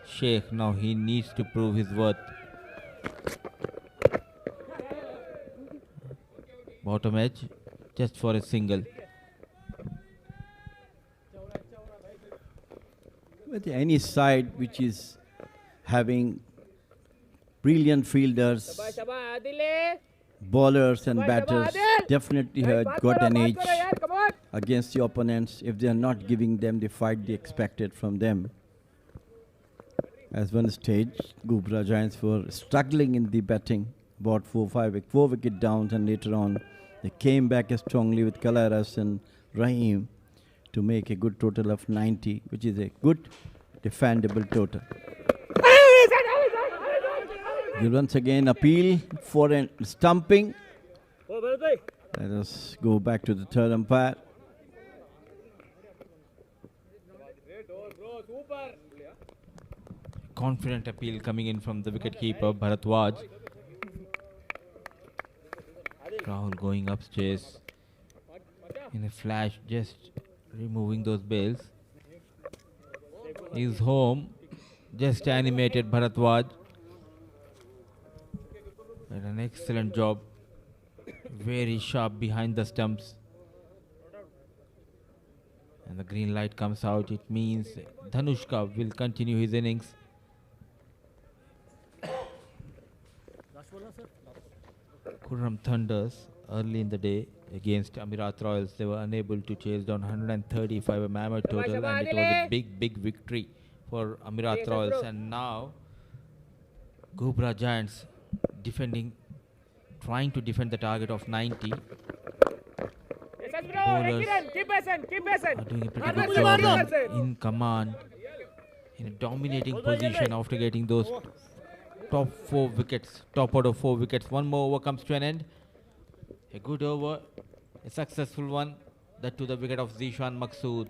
H: Sheikh, now he needs to prove his worth. Bottom edge, just for a single.
B: With any side which is having brilliant fielders, bowlers and batters definitely have got an edge against the opponents if they are not giving them the fight they expected from them. As one stage, Ghubra Giants were struggling in the batting, about 4 wicket downs, and later on they came back strongly with Kalaras and Rahim to make a good total of 90, which is a good defendable total. They once again appeal for a stumping. Let us go back to the third umpire.
H: Confident appeal coming in from the wicketkeeper Bharatwaj. Rahul going upstairs in a flash, just removing those bails. He's home, just animated Bharatwaj. Did an excellent job very sharp behind the stumps. And the green light comes out. It means Dhanushka will continue his innings. Khurram Thunders early in the day against Amirat Royals. They were unable to chase down 135 a mammoth total, and it was a big victory for Amirat Royals. And now Ghubra Giants trying to defend the target of 90. Bowlers are doing a pretty good job and in command, in a dominating position after getting those top order 4 wickets. One more over comes to an end. A good over, a successful one, that to the wicket of Zishan Maqsood.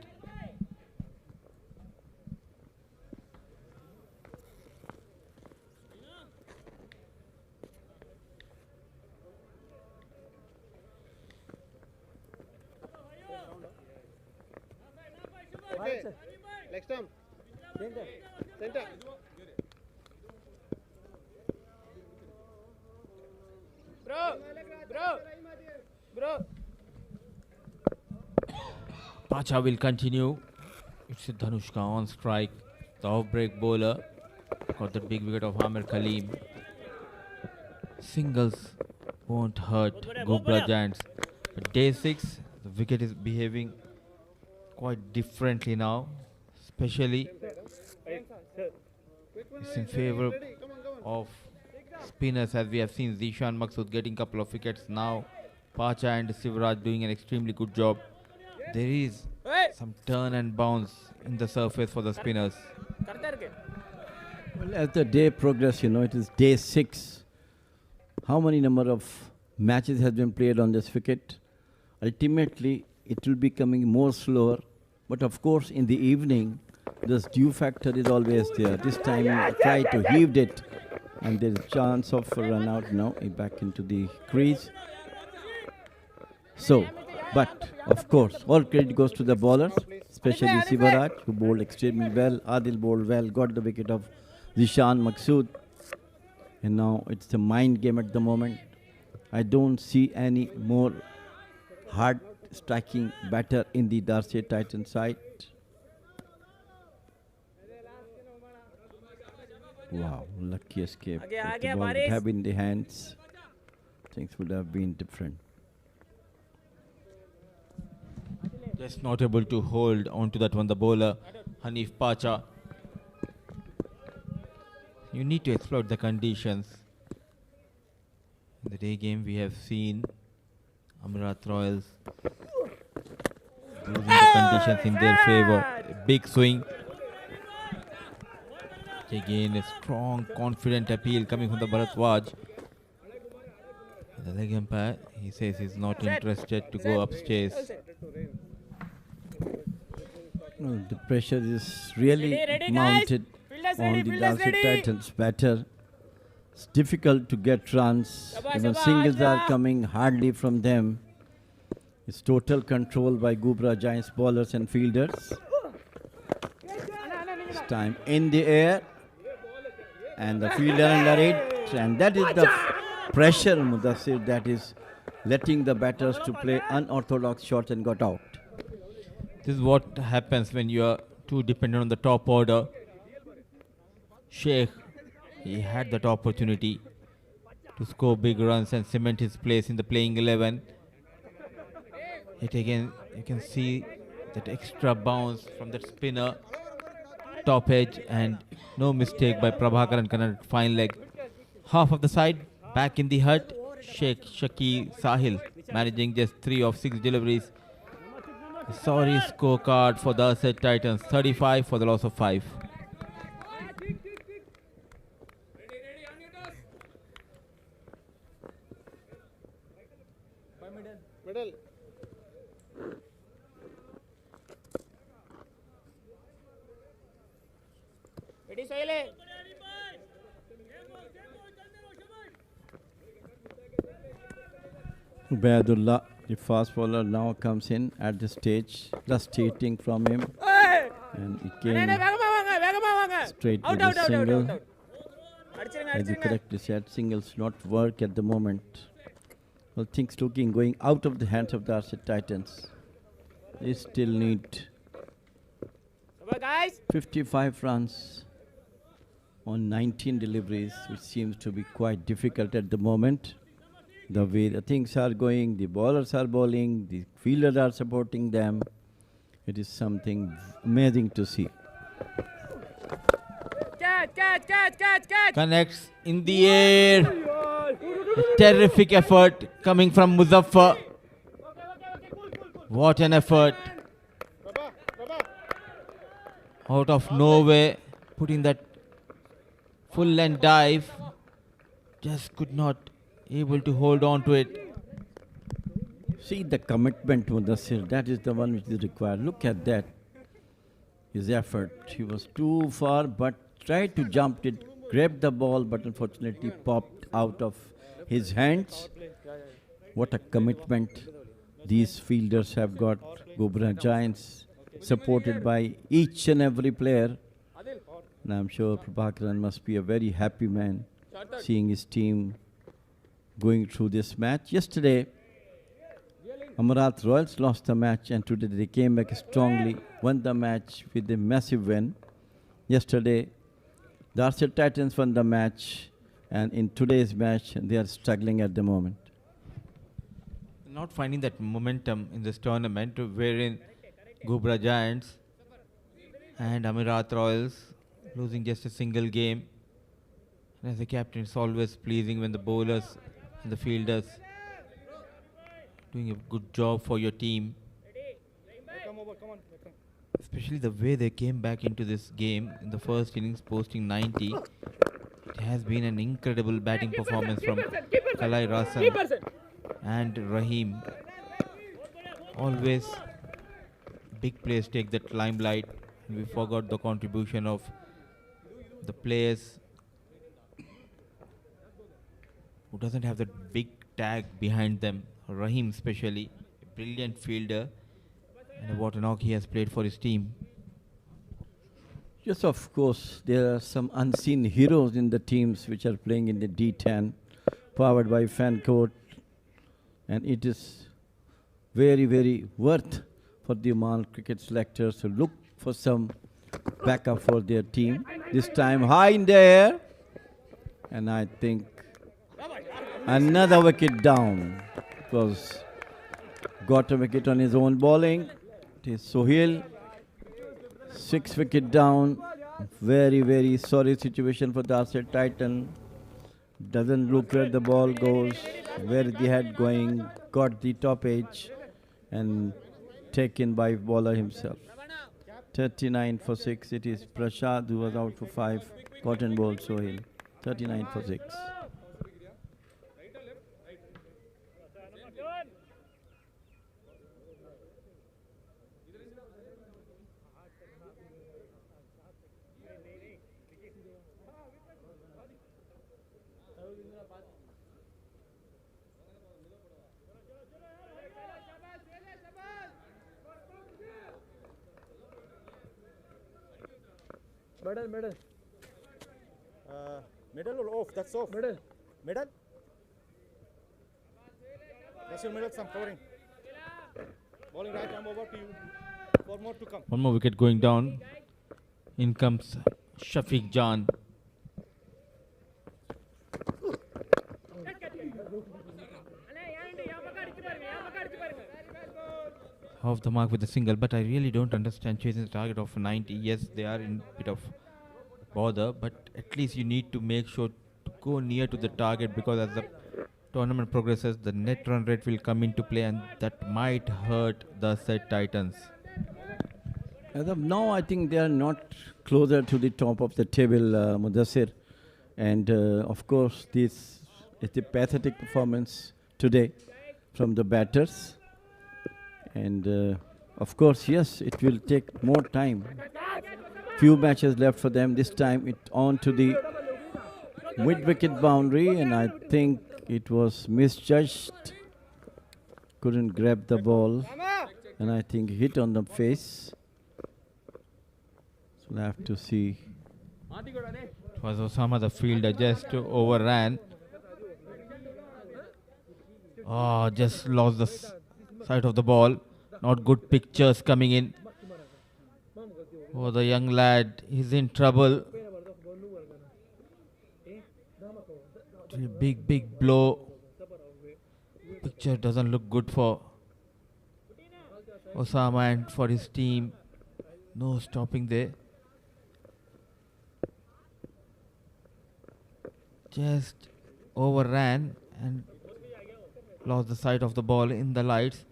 G: Leg stump. Center. Bro.
H: Pacha will continue. It's Dhanushka on strike. The off-break bowler got the big wicket of Amir Kaleem. Singles won't hurt Ghubra Giants. But day 6, the wicket is behaving quite differently now. Especially it's in favor of spinners, as we have seen Zishan Maqsood getting couple of wickets now. Pacha and Sivaraj doing an extremely good job. There is some turn and bounce in the surface for the spinners.
B: Well, as the day progresses, it is day 6. How many number of matches has been played on this wicket? Ultimately, it will be coming more slower. But of course, in the evening, this dew factor is always there. This time, I try to heave it, and there is a chance of a run out now back into the crease. So, but of course, all credit goes to the bowlers, especially Sivaraj, who bowled extremely well. Adil bowled well, got the wicket of Zishan Maqsood. And now it's a mind game at the moment. I don't see any more hard striking batter in the Darsait Titan side. Wow, lucky escape. If the ball would have been in the hands, things would have been different.
H: Just not able to hold on to that one, the bowler, Hanif Pacha. You need to exploit the conditions. In the day game, we have seen Amirat Royals using the conditions in their favor. A big swing. Again, a strong, confident appeal coming from the Bharatwaj. The leg umpire, he says he's not interested to go upstairs.
B: The pressure is really mounted on the Darsait Titans batter. It's difficult to get runs. Even singles are coming hardly from them. It's total control by Ghubra Giants bowlers and fielders. This time in the air. And the fielder under it. And that is the pressure, Mudassir, that is letting the batters to play unorthodox shots and got out.
H: This is what happens when you are too dependent on the top order. Sheikh, he had that opportunity to score big runs and cement his place in the playing 11. Yet again, you can see that extra bounce from that spinner, top edge, and no mistake by Prabhakaran Kannada, fine leg. Half of the side, back in the hut, Sheikh Shaki Sahil managing just 3 of 6 deliveries. A sorry scorecard for the Darsait Titans, 35 for the loss of 5.
G: Middle. Ready, Soile.
B: Ubaidullah, the fast bowler, now comes in at the stage, frustrating from him. And he came straight with a single. As you correctly said, singles not work at the moment. Well, things looking going out of the hands of the Darsait Titans. They still need
G: Come on, guys.
B: 55 runs on 19 deliveries, which seems to be quite difficult at the moment. The way the things are going, the bowlers are bowling, the fielders are supporting them. It is something amazing to see.
G: Catch.
H: Connects in the air. A terrific effort coming from Muzaffar. What an effort. Out of nowhere, putting that full length dive. Just could not able to hold on to it.
B: See the commitment, Mudassir, that is the one which is required. Look at that. His effort. He was too far, but tried to jump it, grabbed the ball, but unfortunately popped out of his hands. What a commitment these fielders have got. Ghubra Giants, supported by each and every player. And I'm sure Prabhakaran must be a very happy man seeing his team going through this match. Yesterday, Amarat Royals lost the match, and today they came back strongly, won the match with a massive win. Yesterday, Darsait Titans won the match, and in today's match, they are struggling at the moment.
H: Not finding that momentum in this tournament, wherein Ghubra Giants and Amirat Royals losing just a single game. And as a captain, it's always pleasing when the bowlers and the fielders doing a good job for your team.
G: Come over, come on.
H: Especially the way they came back into this game in the first innings, posting 90. It has been an incredible batting performance from Kalai Rasan and Rahim. Always big players take that limelight, and we forgot the contribution of the players who doesn't have that big tag behind them. Rahim especially, a brilliant fielder, and what a knock he has played for his team.
B: Yes, of course, there are some unseen heroes in the teams which are playing in the D10, powered by Fancode, and it is very, very worth for the Oman cricket selectors to look for some backup for their team. This time high in the air, and I think another wicket down. It was got a wicket on his own bowling. It is Sohail, 6 wicket down. Very, very sorry situation for the Darsait Titan. Doesn't look where the ball goes, where the head going, got the top edge and taken by bowler himself. 39 for 6. It is Prashad who was out for 5. Cotton ball Sohail. 39 for 6.
G: Middle.
I: Middle or off? That's off.
G: Middle.
I: Middle? That's your middle, some covering. Bowling right arm over to you. 4 more to come.
H: One more wicket going down. In comes Shafiq Jan. Off the mark with a single, but I really don't understand chasing the target of 90. Yes, they are in bit of bother, but at least you need to make sure to go near to the target, because as the tournament progresses, the net run rate will come into play, and that might hurt the Darsait Titans.
B: As of now, I think they are not closer to the top of the table, Mudassir. And of course, this is the pathetic performance today from the batters. And of course, yes, it will take more time. Few matches left for them. This time it on to the mid-wicket boundary, and I think it was misjudged. Couldn't grab the ball, and I think hit on the face. So we'll have to see.
H: It was Osama the fielder just overran. Oh, just lost the sight of the ball. Not good pictures coming in. Oh, the young lad, he's in trouble. Big, big blow. Picture doesn't look good for Osama and for his team. No stopping there. Just overran and lost the sight of the ball in the lights.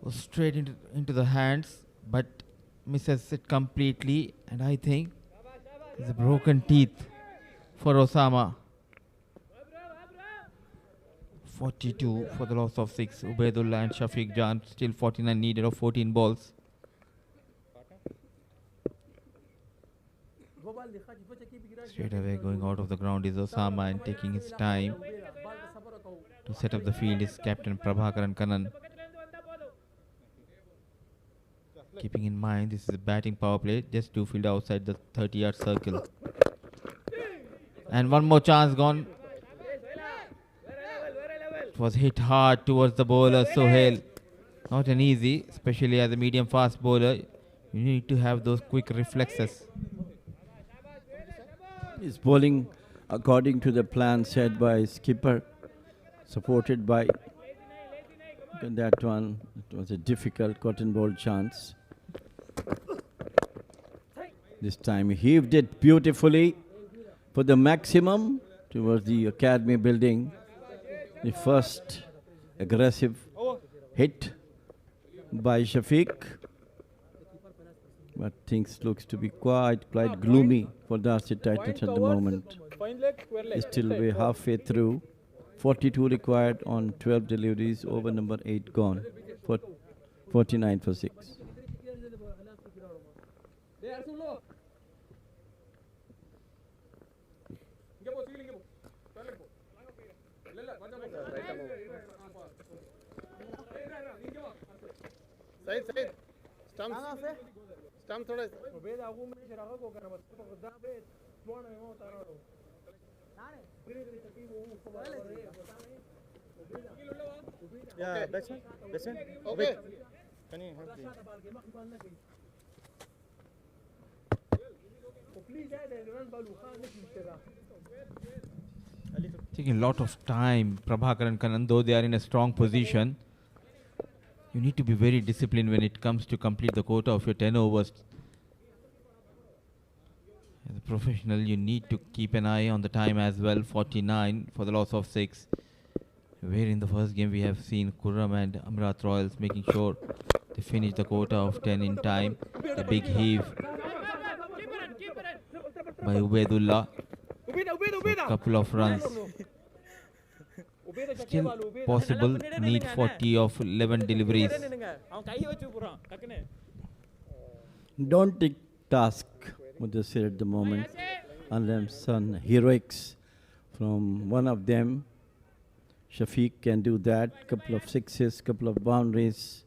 H: Was straight into the hands, but misses it completely. And I think it's a broken teeth for Osama. 42 for the loss of 6. Ubaidullah and Shafiq Jan still 49 needed of 14 balls. Straight away going out of the ground is Osama and taking his time to set up the field is captain Prabhakaran Kannan. Keeping in mind this is a batting power play, just 2 field outside the 30-yard circle. And one more chance gone. It was hit hard towards the bowler Sohail. Not an easy, especially as a medium fast bowler. You need to have those quick reflexes.
B: He's bowling according to the plan set by skipper, supported by that one. It was a difficult cotton ball chance. This time he heaved it beautifully for the maximum towards the academy building. The first aggressive hit by Shafiq. But things looks to be quite gloomy for Darsait Titans at the moment. Still we're halfway through. 42 required on 12 deliveries, over number 8 gone. 49 for 6.
I: Said. Stump थोड़ा Yeah, batsman. Okay. Can you help
H: Taking a lot of time, Prabhakaran Kannan, though they are in a strong position. You need to be very disciplined when it comes to complete the quota of your 10 overs. As a professional, you need to keep an eye on the time as well. 49 for the loss of 6. Where in the first game we have seen Khurram and Amrat Royals making sure they finish the quota of 10 in time. A big heave by Ubaidullah. So couple of runs. Still possible, need 40 of 11 deliveries.
B: Don't take task with the say at the moment, unless some heroics from one of them. Shafiq can do that. Couple of sixes, couple of boundaries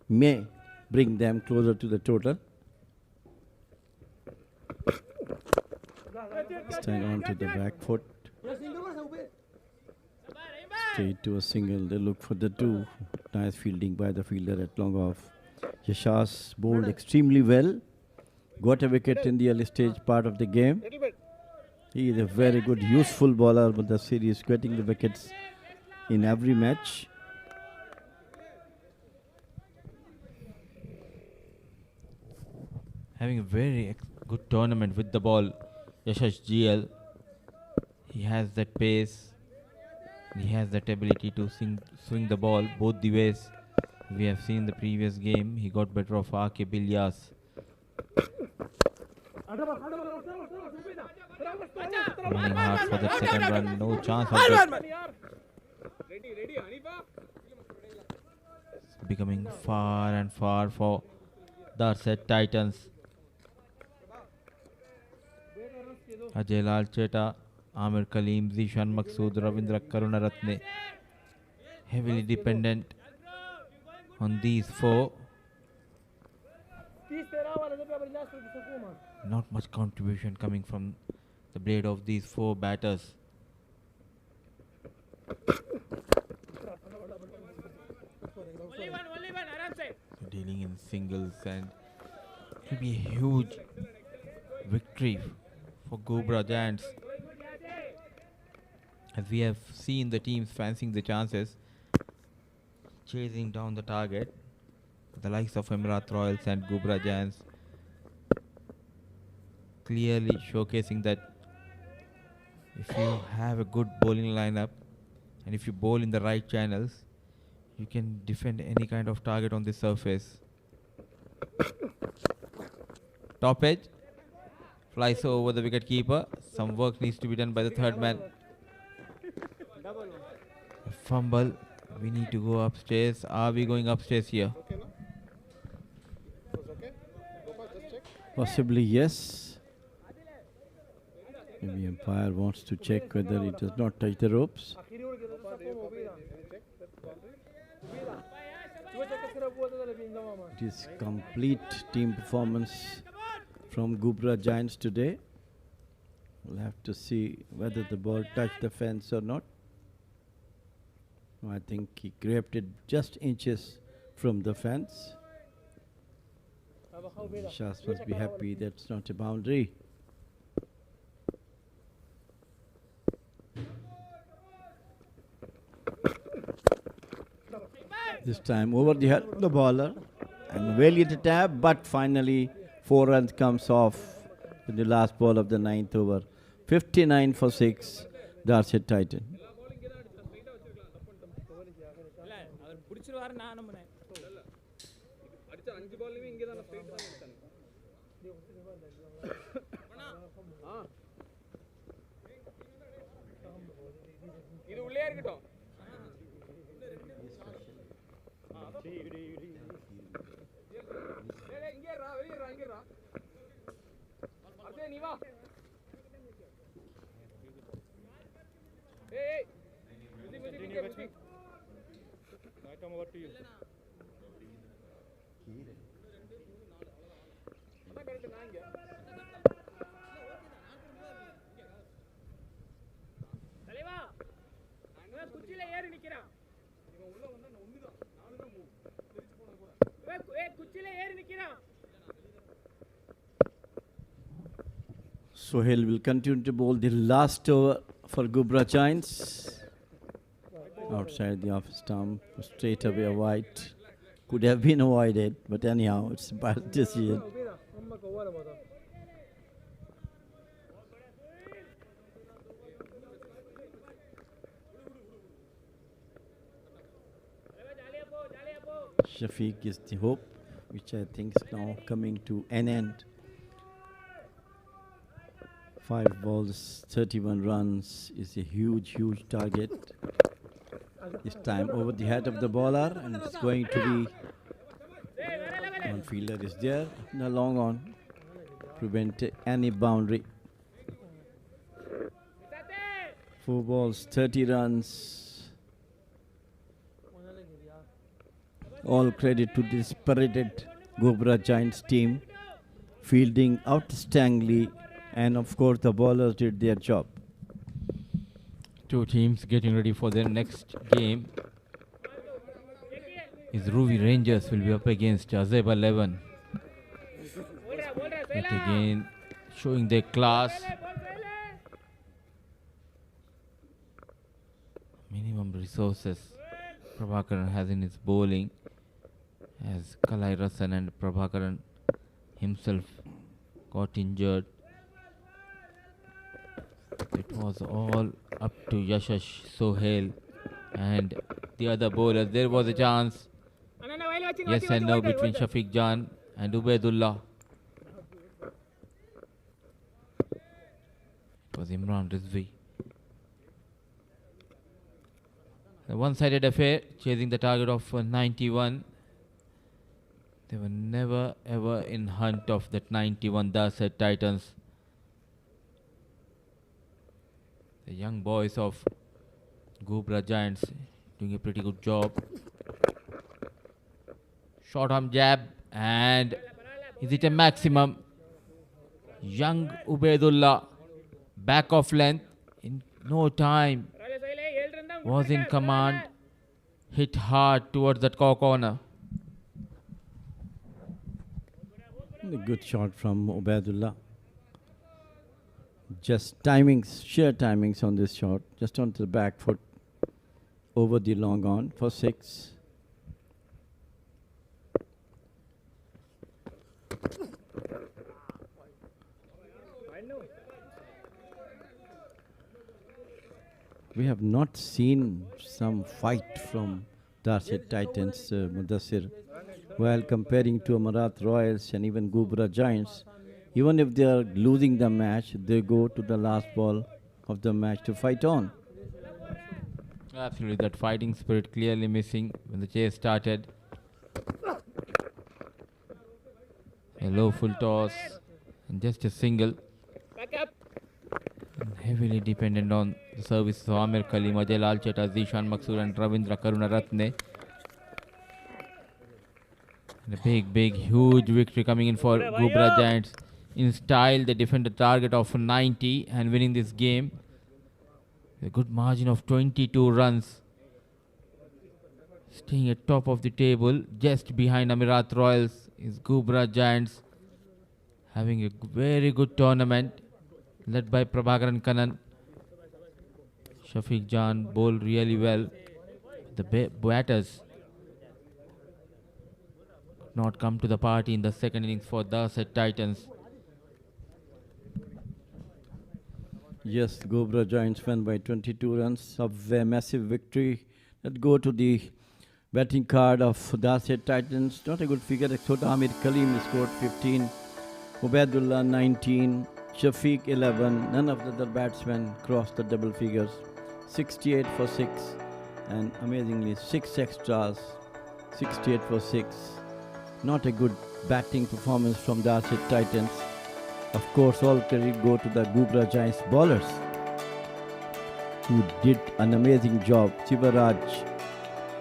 B: may bring them closer to the total. Stand on to the back foot. Straight to a single. They look for the 2. Nice fielding by the fielder at long off. Yashas bowled extremely well. Got a wicket in the early stage part of the game. He is a very good, useful bowler, but the series getting the wickets in every match.
H: Having a very good tournament with the ball, Yashash GL. He has that pace. He has that ability to swing the ball both the ways. We have seen the previous game. He got better of RK Bilyas. Running hard for the second run. No chance of that. It's becoming far and far for Darsait Titans. Ajay Lal Cheta, Amir Kaleem, Zishan Maqsood, Ravindra Karunaratne. Heavily dependent on these 4. Not much contribution coming from the blade of these 4 batters. dealing in singles, and it will be a huge victory for Ghubra Giants, as we have seen the teams fancying the chances, chasing down the target. The likes of Emirat Royals and Ghubra Giants clearly showcasing that if you have a good bowling lineup and if you bowl in the right channels, you can defend any kind of target on the surface. Top edge flies over the wicket keeper. Some work needs to be done by the third man. A fumble. We need to go upstairs. Are we going upstairs here?
B: Possibly yes. Maybe umpire wants to check whether it does not touch the ropes. It is complete team performance from Ghubra Giants today. We'll have to see whether the ball touched the fence or not. I think he grabbed it just inches from the fence. Shahs must be happy that's not a boundary. This time over the head of the bowler and valiant tap, but finally 4 runs comes off in the last ball of the 9th over. 59 for 6, Darsait Titan.
F: இது உள்ளே இருக்கட்டும் இங்கே ரா வெளியே ரா இங்கே ரா RJ நீ வா ஏய் music Right come over to you. அதான் கரெக்ட் நான் இங்க தலைவா நான் குச்சில ஏறி நிக்கறான் இவன் உள்ள வந்தா நான் ஒண்ணுதான் நானு தான் மூவ் தெரிஞ்சு போனா கூட ஏய் குச்சில ஏறி நிக்கறான்.
B: Sohail will continue to bowl the last over for Ghubra Giants. Outside the off stump, straight away a wide. Could have been avoided, but anyhow, it's a bad decision. Shafiq is the hope, which I think is now coming to an end. 5 balls, 31 runs is a huge, huge target. This time over the head of the bowler, and it's going to be one fielder is there, no long on, prevent any boundary. 4 balls, 30 runs. All credit to this spirited Ghubra Giants team, fielding outstandingly, and of course the bowlers did their job.
H: Two teams getting ready for their next game. Is Ruby Rangers will be up against Azeb 11. Yet again showing their class. Minimum resources Prabhakaran has in his bowling, as Kalai Rasan and Prabhakaran himself got injured. It was all up to Yashash, Sohail and the other bowlers. There was a chance, yes and no, between Shafiq Jan and Ubaidullah. It was Imran Rizvi. A one-sided affair, chasing the target of 91. They were never ever in hunt of that 91 Darsait Titans. The young boys of Ghubra Giants doing a pretty good job. Short arm jab, and is it a maximum? Young Ubaidullah, back of length, in no time was in command, hit hard towards that corner.
B: A good shot from Ubaidullah. Just timings, sheer timings on this shot. Just onto the back foot. Over the long on for 6. We have not seen some fight from Darsait Titans, Mudassir. While comparing to Amarat Royals and even Ghubra Giants, even if they are losing the match, they go to the last ball of the match to fight on.
H: Absolutely, that fighting spirit clearly missing when the chase started. A low full toss and just a single. And heavily dependent on the services of Amir Kalim, Ajay Lalcheta, Zishan Maksud and Ravindra Karunaratne. And a big, huge victory coming in for Ghubra Giants. In style, they defend the target of 90 and winning this game. A good margin of 22 runs. Staying at top of the table, just behind Amirat Royals is Ghubra Giants. Having a very good tournament, led by Prabhakaran Kannan. Shafiq Jan bowled really well. The batters not come to the party in the second innings for Darsait Titans.
B: Yes, Ghubra Giants won by 22 runs of a massive victory. Let's go to the batting card of Darsait Titans. Not a good figure. Except Amir Kalim scored 15, Ubaidullah 19, Shafiq 11. None of the other batsmen crossed the double figures. 68 for 6, and amazingly 6 extras. 68 for 6. Not a good batting performance from Darsait Titans. Of course, all credit go to the Ghubra Giants bowlers, who did an amazing job. Sivaraj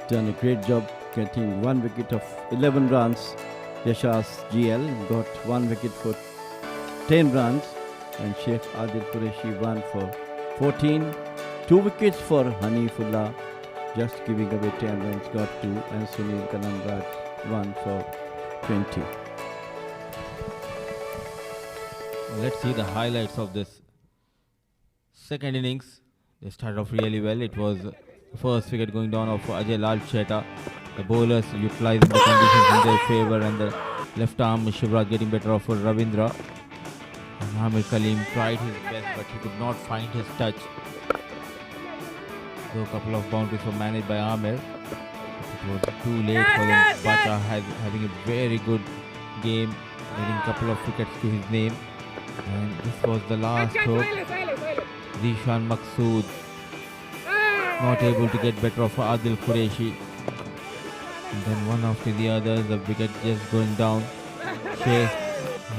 B: done a great job getting 1 wicket of 11 runs. Yashas GL got 1 wicket for 10 runs, and Sheikh Adil Qureshi 1 for 14. 2 wickets for Hanifullah, just giving away 10 runs, got 2, and Sunil Kananraj 1 for 20.
H: Let's see the highlights of this second innings. They started off really well. It was the first wicket going down of Ajay Lalcheta. The bowlers utilizing the conditions in their favour, and the left arm Shivraj getting better off for Ravindra. And Amir Kalim tried his best, but he could not find his touch. Though a couple of boundaries were managed by Amir, it was too late for him. Bacha having a very good game, getting a couple of wickets to his name. And this was the last hope. Zishan Maksud not able to get better of Adil Qureshi. And then one after the other, the wicket just going down. Sheikh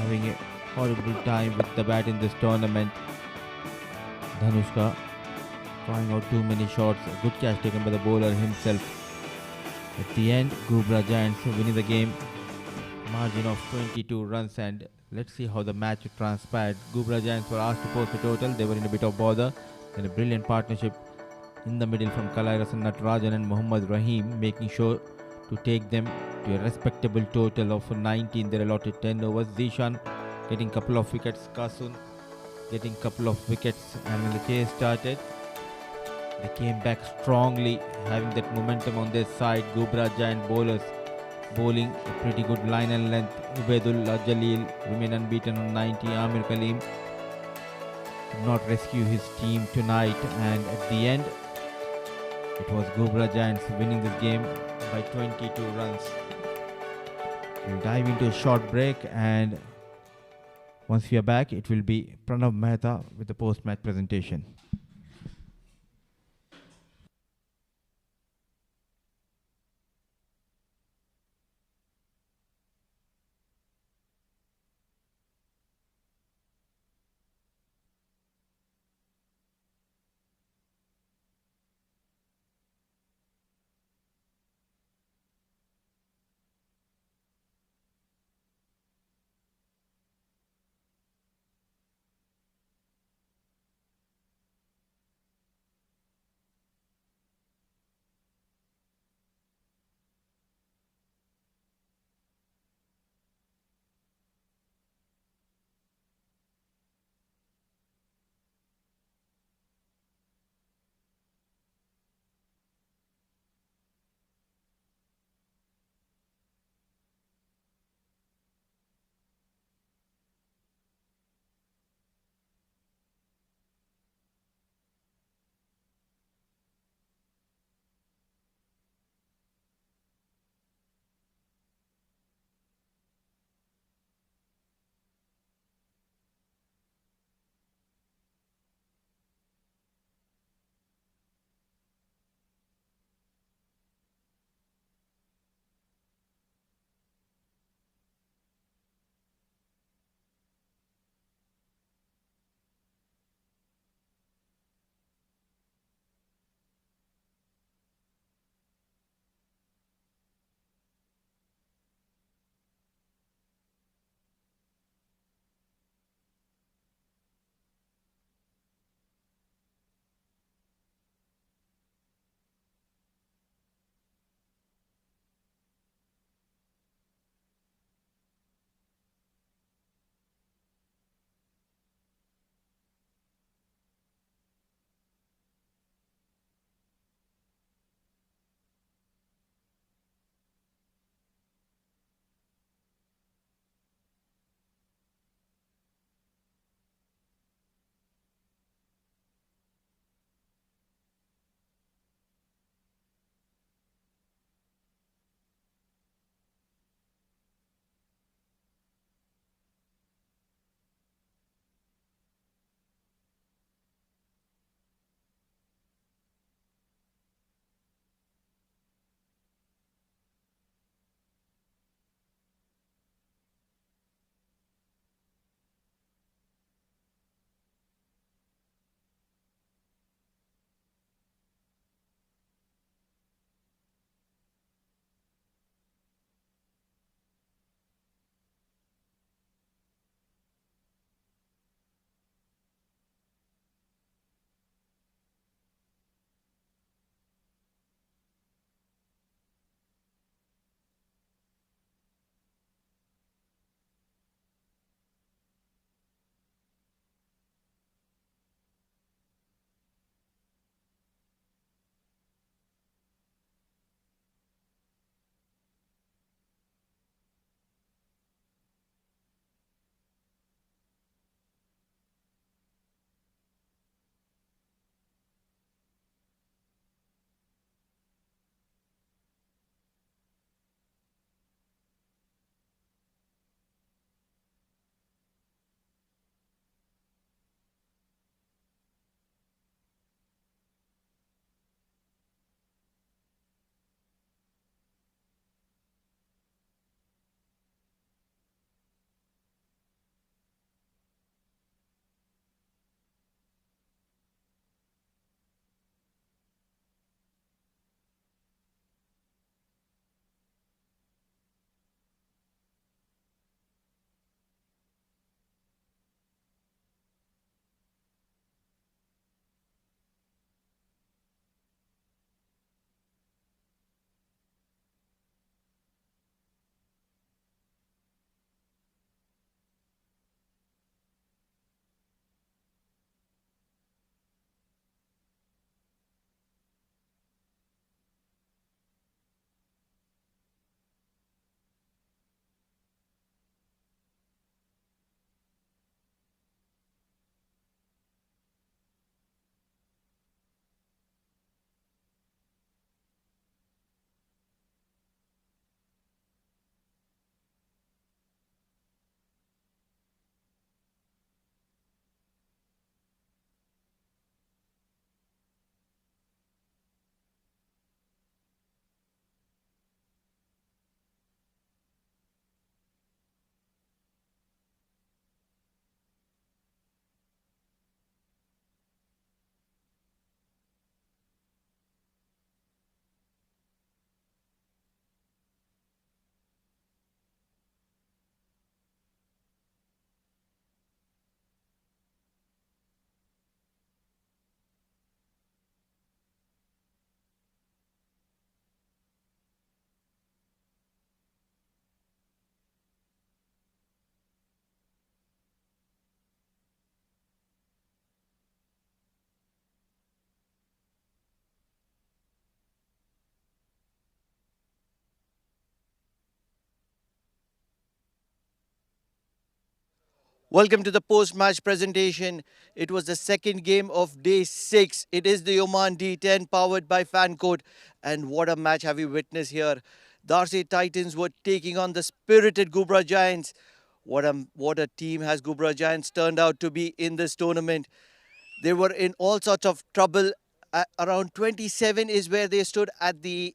H: having a horrible time with the bat in this tournament. Dhanushka trying out too many shots. A good catch taken by the bowler himself. At the end, Ghubra Giants winning the game. Margin of 22 runs, and let's see how the match transpired. Ghubra Giants were asked to post a total. They were in a bit of bother. And a brilliant partnership in the middle from Kalai Rasan Natarajan and Muhammad Rahim, making sure to take them to a respectable total of 19. They allotted 10 overs. Zishan getting couple of wickets. Kasun getting couple of wickets. And when the chase started, they came back strongly, having that momentum on their side. Ghubra Giant bowlers bowling a pretty good line and length. Ubaidullah Jalil remain unbeaten on 90. Amir Kalim could not rescue his team tonight, and at the end it was Ghubra Giants winning this game by 22 runs. We'll dive into a short break, and once we are back, it will be Pranav Mehta with the post-match presentation.
J: Welcome to the post-match presentation. It was the second game of day 6. It is the Oman D10 powered by Fancode. And what a match have we witnessed here. Darsait Titans were taking on the spirited Ghubra Giants. What a team has Ghubra Giants turned out to be in this tournament. They were in all sorts of trouble. Around 27 is where they stood at the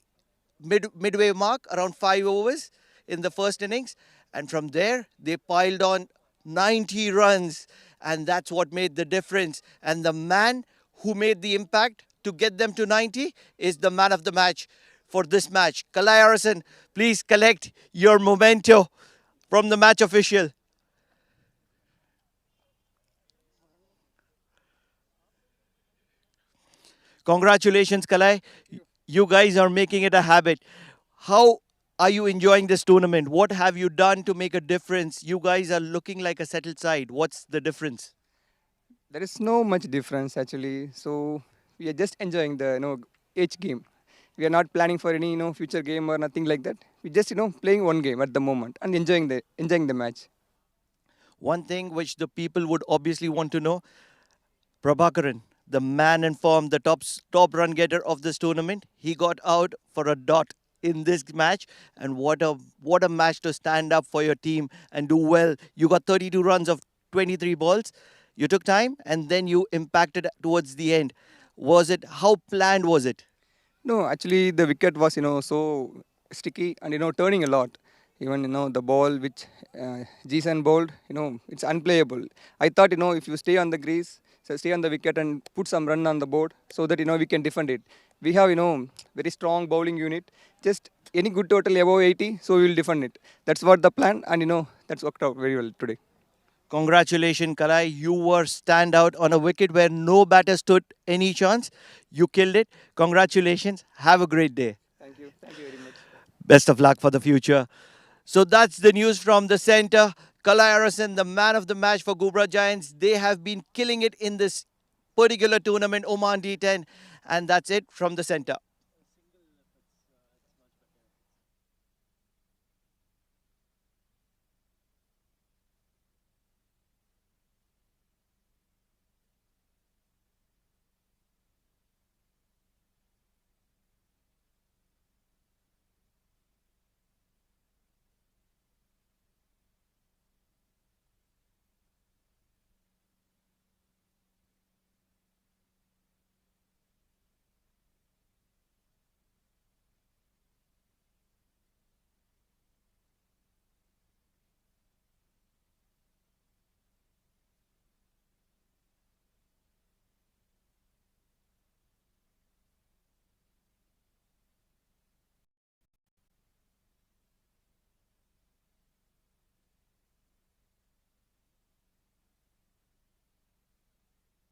J: midway mark, around 5 overs in the first innings. And from there, they piled on 90 runs, and that's what made the difference. And the man who made the impact to get them to 90 is the man of the match for this match. Kalai Arasan, please collect your memento from the match official. Congratulations, Kalai. You guys are making it a habit. How are you enjoying this tournament? What have you done to make a difference? You guys are looking like a settled side. What's the difference?
K: There is no much difference actually. So we are just enjoying the each game. We are not planning for any future game or nothing like that. We just playing one game at the moment and enjoying the match.
J: One thing which the people would obviously want to know, Prabhakaran, the man in form, the top run getter of this tournament, he got out for a dot in this match, and what a match to stand up for your team and do well. You got 32 runs of 23 balls. You took time and then you impacted towards the end. How planned was it?
K: No, actually the wicket was so sticky and turning a lot. Even the ball which Jisan bowled, it's unplayable. I thought if you stay on the grease, so stay on the wicket and put some run on the board so that we can defend it. We have very strong bowling unit. Just any good total above 80, so we will defend it. That's what the plan, and that's worked out very well today.
J: Congratulations, Kalai. You were standout on a wicket where no batter stood any chance. You killed it. Congratulations. Have a great day.
K: Thank you. Thank you very much.
J: Best of luck for the future. So that's the news from the center. Kalai Arasan, the man of the match for Ghubra Giants. They have been killing it in this particular tournament, Oman D10. And that's it from the center.